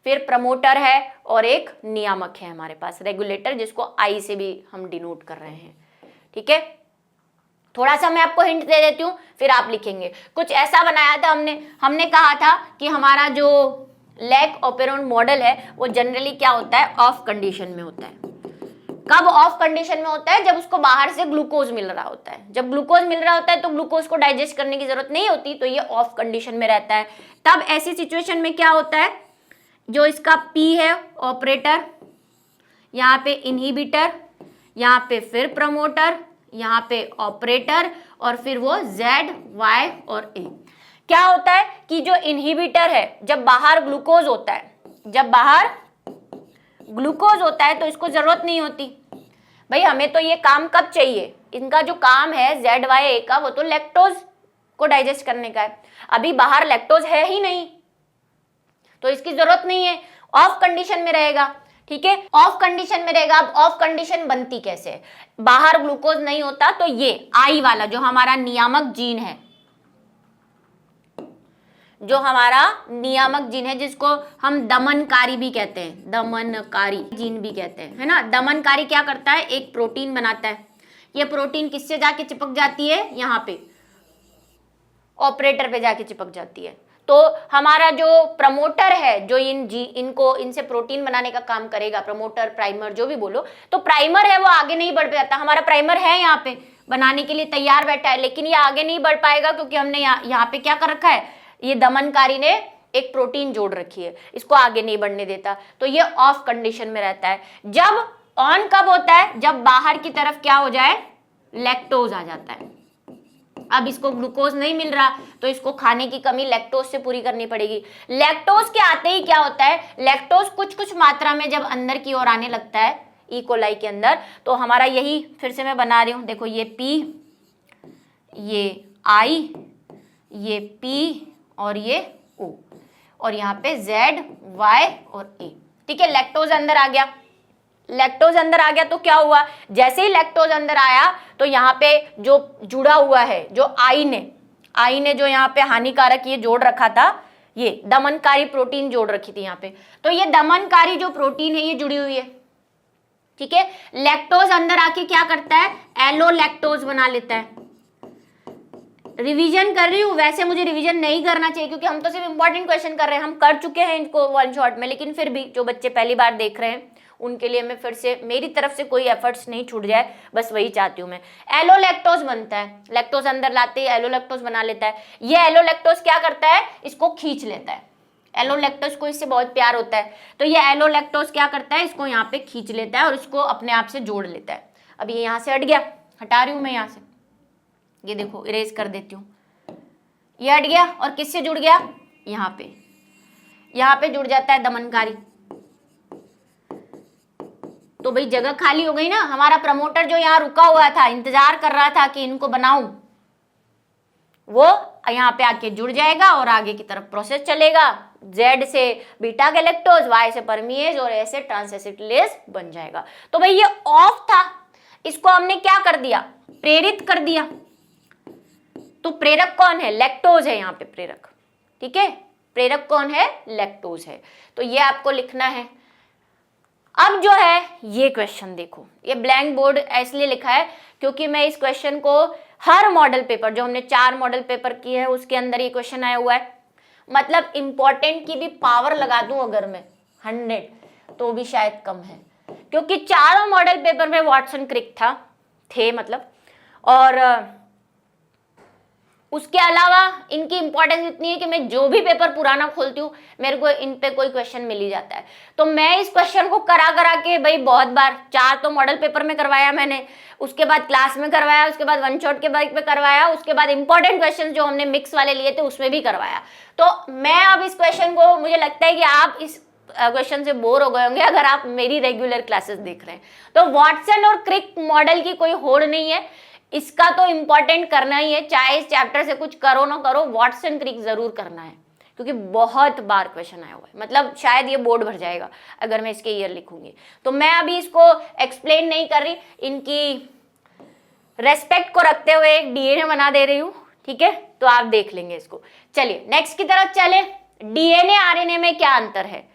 फिर प्रमोटर है और एक नियामक है हमारे पास, रेगुलेटर, जिसको I से भी हम डिनोट कर रहे हैं, ठीक है। थोड़ा सा मैं आपको हिंट दे देती हूँ, फिर आप लिखेंगे। कुछ ऐसा बनाया था हमने कहा था कि हमारा जो लैक ऑपेरोन मॉडल है वो जनरली क्या होता है, ऑफ कंडीशन में होता है। कब ऑफ कंडीशन में होता है, जब उसको बाहर से ग्लूकोज मिल रहा होता है। जब ग्लूकोज मिल रहा होता है तो ग्लूकोज को डाइजेस्ट करने की जरूरत नहीं होती, तो ये ऑफ कंडीशन में रहता है। तब ऐसी सिचुएशन में क्या होता है, जो इसका P है ऑपरेटर, यहाँ पे इनहिबिटर, यहाँ पे फिर प्रमोटर, यहाँ पे ऑपरेटर, और फिर वो Z, Y और A। क्या होता है कि जो इनहिबिटर है, जब बाहर ग्लूकोज होता है, जब बाहर ग्लूकोज होता है तो इसको जरूरत नहीं होती भाई, हमें तो ये काम कब चाहिए, इनका जो काम है ZYA का, वो तो लैक्टोज को डाइजेस्ट करने का है। अभी बाहर लैक्टोज है ही नहीं, तो इसकी जरूरत नहीं है, ऑफ कंडीशन में रहेगा, ठीक है, ऑफ कंडीशन में रहेगा। अब ऑफ कंडीशन बनती कैसे है, बाहर ग्लूकोज नहीं होता, तो ये I वाला जो हमारा नियामक जीन है, जो हमारा नियामक जीन है, जिसको हम दमनकारी भी कहते हैं, दमनकारी जीन भी कहते हैं, है ना। दमनकारी क्या करता है, एक प्रोटीन बनाता है। ये प्रोटीन किससे जाके चिपक जाती है, यहाँ पे ऑपरेटर पे जाके चिपक जाती है। तो हमारा जो प्रमोटर है, जो इनसे प्रोटीन बनाने का काम करेगा, प्रमोटर, प्राइमर, जो भी बोलो, तो प्राइमर है वो आगे नहीं बढ़ पाता। हमारा प्राइमर है यहाँ पे बनाने के लिए तैयार बैठा है, लेकिन ये आगे नहीं बढ़ पाएगा क्योंकि हमने यहाँ पे क्या कर रखा है, ये दमनकारी ने एक प्रोटीन जोड़ रखी है, इसको आगे नहीं बढ़ने देता। तो ये ऑफ कंडीशन में रहता है। जब ऑन कब होता है, जब बाहर की तरफ क्या हो जाए, लैक्टोज आ जाता है। अब इसको ग्लूकोज नहीं मिल रहा तो इसको खाने की कमी लैक्टोज से पूरी करनी पड़ेगी। लैक्टोज के आते ही क्या होता है, लैक्टोज कुछ मात्रा में जब अंदर की ओर आने लगता है ई कोलाई के अंदर, तो हमारा यही फिर से मैं बना रही हूं, देखो ये पी, ये आई, ये पी और ये ओ, और यहाँ पे जेड, वाई और ए। ठीक है, लैक्टोज अंदर आ गया। लैक्टोज अंदर आ गया तो क्या हुआ, जैसे ही लैक्टोज अंदर आया तो यहाँ पे जो जुड़ा हुआ है, जो आई ने जो यहाँ पे हानिकारक ये जोड़ रखा था, ये दमनकारी प्रोटीन जोड़ रखी थी यहाँ पे, तो ये दमनकारी जो प्रोटीन है ये जुड़ी हुई है। ठीक है, लैक्टोज अंदर आके क्या करता है, एलो लैक्टोज बना लेता है। रिवीजन कर रही हूँ, वैसे मुझे रिवीजन नहीं करना चाहिए क्योंकि हम तो सिर्फ इंपॉर्टेंट क्वेश्चन कर रहे हैं, हम कर चुके हैं इनको वन शॉट में, लेकिन फिर भी जो बच्चे पहली बार देख रहे हैं उनके लिए मैं फिर से, मेरी तरफ से कोई एफर्ट्स नहीं छूट जाए, बस वही चाहती हूँ मैं। एलो लैक्टोज बनता है, लैक्टोज अंदर लाते ही एलो लैक्टोज बना लेता है। ये एलो लैक्टोज क्या करता है, इसको खींच लेता है। एलो लैक्टोज को इससे बहुत प्यार होता है, तो ये एलो लैक्टोज क्या करता है, इसको यहाँ पे खींच लेता है और इसको अपने आप से जोड़ लेता है। अब ये यहाँ से हट गया, हटा रही हूँ मैं यहाँ से, ये देखो इरेज कर देती हूँ, ये हट गया और किससे जुड़ गया, यहाँ पे जुड़ जाता है दमनकारी। तो भाई जगह खाली हो गई ना, हमारा प्रमोटर जो यहाँ रुका हुआ था, इंतजार कर रहा था कि इनको बनाऊं, वो यहाँ पे आके जुड़ जाएगा और आगे की तरफ प्रोसेस चलेगा। Z से बीटा गैलेक्टोज, Y से परमीएज और A से ट्रांसएसिटिलेज बन जाएगा। तो भाई ये ऑफ था, इसको हमने क्या कर दिया, प्रेरित कर दिया। तो प्रेरक कौन है, लैक्टोज है यहाँ पे प्रेरक। ठीक है, प्रेरक कौन है, लैक्टोज है। तो ये आपको लिखना है। अब जो है ये क्वेश्चन देखो, ये ब्लैंक बोर्ड इसलिए लिखा है क्योंकि मैं इस क्वेश्चन को हर मॉडल पेपर, जो हमने 4 मॉडल पेपर किए हैं उसके अंदर ये क्वेश्चन आया हुआ है। मतलब इंपॉर्टेंट की भी पावर लगा दूं अगर मैं 100 तो भी शायद कम है, क्योंकि चारों मॉडल पेपर में वाटसन क्रिक थे मतलब, और उसके अलावा इनकी इंपॉर्टेंस इतनी है कि मैं जो भी पेपर पुराना खोलती हूँ मेरे को इन पे कोई क्वेश्चन मिल ही जाता है। तो मैं इस क्वेश्चन को करा के भाई बहुत बार, 4 तो मॉडल पेपर में करवाया मैंने, उसके बाद क्लास में करवाया, उसके बाद वन शॉट के बाइक पे करवाया, उसके बाद इंपॉर्टेंट क्वेश्चन जो हमने मिक्स वाले लिए थे उसमें भी करवाया। तो मैं अब इस क्वेश्चन को, मुझे लगता है कि आप इस क्वेश्चन से बोर हो गए होंगे अगर आप मेरी रेगुलर क्लासेस देख रहे हैं। तो वाटसन और क्रिक मॉडल की कोई होड़ नहीं है, इसका तो इंपॉर्टेंट करना ही है, चाहे इस चैप्टर से कुछ करो ना करो, वाटसन क्रिक जरूर करना है क्योंकि बहुत बार क्वेश्चन आया हुआ है। मतलब शायद ये बोर्ड भर जाएगा अगर मैं इसके ईयर लिखूंगी। तो मैं अभी इसको एक्सप्लेन नहीं कर रही, इनकी रेस्पेक्ट को रखते हुए एक डीएनए बना दे रही हूँ। ठीक है, तो आप देख लेंगे इसको। चलिए नेक्स्ट की तरफ चले। डीएनए आरएनए में क्या अंतर है,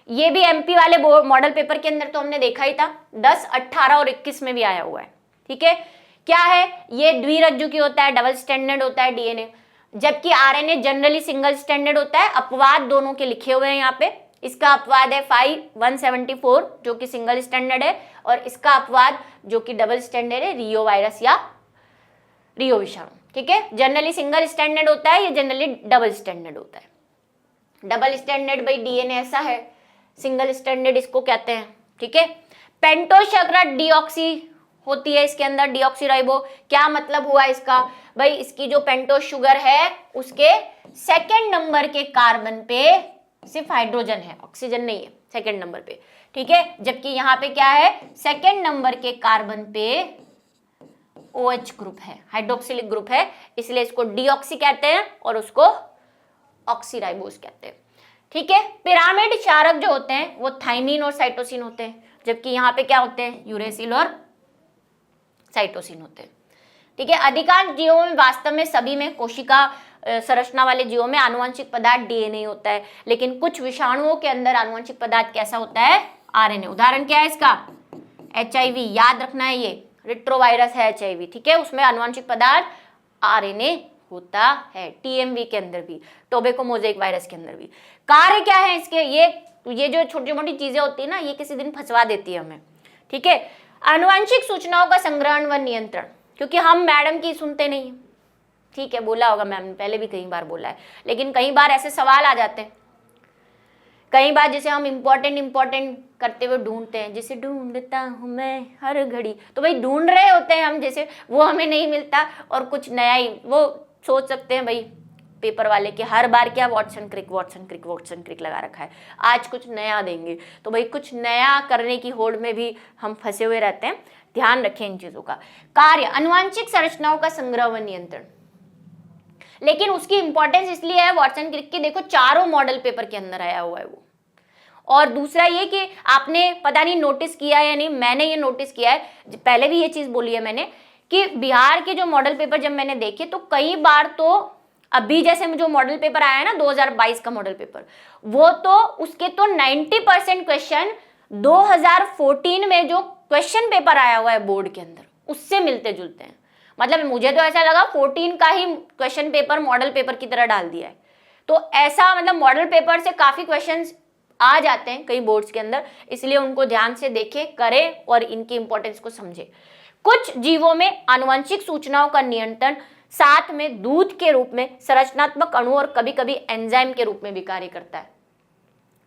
ये भी एमपी वाले मॉडल पेपर के अंदर तो हमने देखा ही था, 10, 18 और 21 में भी आया हुआ है। ठीक है, क्या है, ये द्विरज्जुकी होता है, डबल स्टैंडर्ड होता है डीएनए, जबकि आरएनए जनरली सिंगल स्टैंडर्ड होता है। अपवाद दोनों के लिखे हुए हैं यहाँ पे। इसका अपवाद है 5174 जो कि सिंगल स्टैंडर्ड है, और इसका अपवाद जो कि डबल स्टैंडर्ड है, रियो वायरस या रियो विषाणु। ठीक है, जनरली सिंगल स्टैंडर्ड होता है, ये जनरली डबल स्टैंडर्ड होता है। डबल स्टैंडर्ड भाई डीएनए ऐसा है, सिंगल स्टैंडर्ड इसको कहते हैं। ठीक है, पेंटोशर्करा डीऑक्सी होती है इसके अंदर, डीऑक्सीराइबो। क्या मतलब हुआ इसका, भाई इसकी जो पेंटोस शुगर है उसके सेकंड नंबर के कार्बन पे सिर्फ हाइड्रोजन है, ऑक्सीजन नहीं है सेकंड नंबर पे। ठीक है, जबकि यहाँ पे क्या है, सेकंड नंबर के कार्बन पे OH ग्रुप है, हाइड्रोक्सिलिक ग्रुप है, इसलिए इसको डीऑक्सी कहते हैं और उसको ऑक्सीराइबोस कहते हैं। ठीक है, पिरामिड क्षारक जो होते हैं वो थाइमिन और साइटोसिन होते हैं, जबकि यहाँ पे क्या होते हैं, यूरेसिल और साइटोसिन होते हैं। ठीक है, अधिकांश जीवों में, वास्तव में सभी में, कोशिका संरचना वाले जीवों में आनुवंशिक पदार्थ डीएनए होता है, लेकिन कुछ विषाणुओं के अंदर आनुवंशिक पदार्थ कैसा होता है, आरएनए। उदाहरण क्या है इसका, HIV, याद रखना है ये रिट्रोवायरस है HIV। ठीक है, उसमें आनुवंशिक पदार्थ आरएनए होता है, टीएमवी के अंदर भी, टोबैको मोज़ेक वायरस के अंदर भी। कार्य क्या है इसके, ये जो छोटी मोटी चीजें होती है ना, ये किसी दिन फंसवा देती है हमें, ठीक है। आनुवंशिक सूचनाओं का संग्रहण व नियंत्रण, क्योंकि हम मैडम की सुनते नहीं है, ठीक है, बोला होगा मैम ने, पहले भी कई बार बोला है, लेकिन कई बार ऐसे सवाल आ जाते हैं, कई बार जैसे हम इम्पोर्टेंट करते हुए ढूंढते हैं, जैसे ढूंढता हूं मैं हर घड़ी, तो भाई ढूंढ रहे होते हैं हम, जैसे वो हमें नहीं मिलता और कुछ नया ही, वो सोच सकते हैं भाई पेपर वाले कि हर बार क्या वाटसन क्रिक लगा रखा है, आज कुछ नया देंगे, तो भाई कुछ नया करने की होड़ में भी हम फंसे हुए रहते हैं, ध्यान रखें इन चीजों का। कार्य आनुवंशिक संरचनाओं का संग्रह व नियंत्रण, लेकिन उसकी इंपॉर्टेंस इसलिए है वाटसन क्रिक की, देखो चारों मॉडल पेपर के अंदर आया हुआ है वो। और दूसरा ये कि आपने पता नहीं नोटिस किया या नहीं, मैंने ये नोटिस किया है, पहले भी ये चीज बोली है मैंने, कि बिहार के जो मॉडल पेपर जब मैंने देखे तो कई बार तो अभी जैसे जो मॉडल पेपर आया है ना 2022 का मॉडल पेपर, वो तो उसके तो 90% क्वेश्चन 2014 में जो क्वेश्चन पेपर आया हुआ है बोर्ड के अंदर उससे मिलते जुलते हैं। मतलब मुझे तो ऐसा लगा 14 का ही क्वेश्चन पेपर मॉडल पेपर की तरह डाल दिया है। तो ऐसा मतलब मॉडल पेपर से काफी क्वेश्चंस आ जाते हैं कई बोर्ड्स के अंदर, इसलिए उनको ध्यान से देखें, करें और इनकी इंपॉर्टेंस को समझें। कुछ जीवों में आनुवंशिक सूचनाओं का नियंत्रण साथ में दूध के रूप में, संरचनात्मक अणु और कभी कभी एंजाइम के रूप में भी कार्य करता है,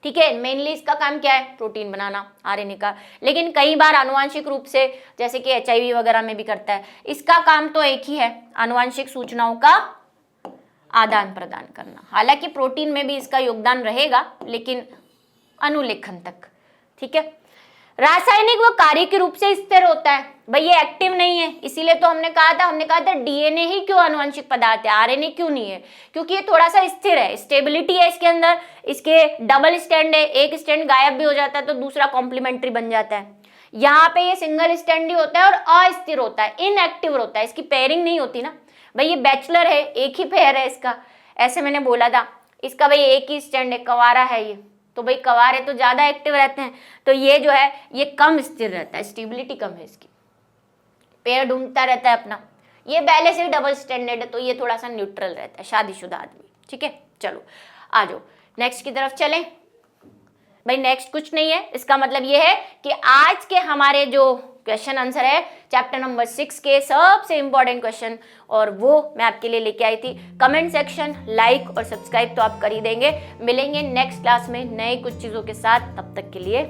ठीक है। मेनली इसका काम क्या है, प्रोटीन बनाना, आरएनए का, लेकिन कई बार आनुवंशिक रूप से जैसे कि एचआईवी वगैरह में भी करता है। इसका काम तो एक ही है, आनुवंशिक सूचनाओं का आदान प्रदान करना। हालांकि प्रोटीन में भी इसका योगदान रहेगा, लेकिन अनुलेखन तक, ठीक है। रासायनिक व कार्य के रूप से स्थिर होता है, भाई ये एक्टिव नहीं है, इसीलिए तो हमने कहा था डीएनए ही क्यों आनुवंशिक पदार्थ है, आरएनए क्यों नहीं है, क्योंकि ये थोड़ा सा स्थिर है, स्टेबिलिटी है इसके अंदर, इसके डबल स्टैंड है, एक स्टैंड गायब भी हो जाता है तो दूसरा कॉम्प्लीमेंट्री बन जाता है। यहाँ पे ये सिंगल स्टैंड ही होता है और अस्थिर होता है, इनएक्टिव होता है, इसकी पेयरिंग नहीं होती ना, भाई ये बैचलर है, एक ही पेयर है इसका, ऐसे मैंने बोला था, इसका भाई एक ही स्टैंड है, कवारा है ये, तो भाई कवारे तो ज्यादा एक्टिव रहते हैं, तो ये जो है ये कम स्थिर रहता है, स्टेबिलिटी कम है इसकी, पेड़ ढूंढता रहता है अपना। ये पहले से ही डबल स्टैंडर्ड है तो ये थोड़ा सा न्यूट्रल रहता है, शादीशुदा आदमी, ठीक है। चलो आ जाओ नेक्स्ट की तरफ चलें। भाई नेक्स्ट कुछ नहीं है, इसका मतलब ये है कि आज के हमारे जो क्वेश्चन आंसर है चैप्टर नंबर 6 के सबसे इंपॉर्टेंट क्वेश्चन, और वो मैं आपके लिए लेके आई थी। कमेंट सेक्शन, लाइक और सब्सक्राइब तो आप कर ही देंगे। मिलेंगे नेक्स्ट क्लास में नए कुछ चीज़ों के साथ, तब तक के लिए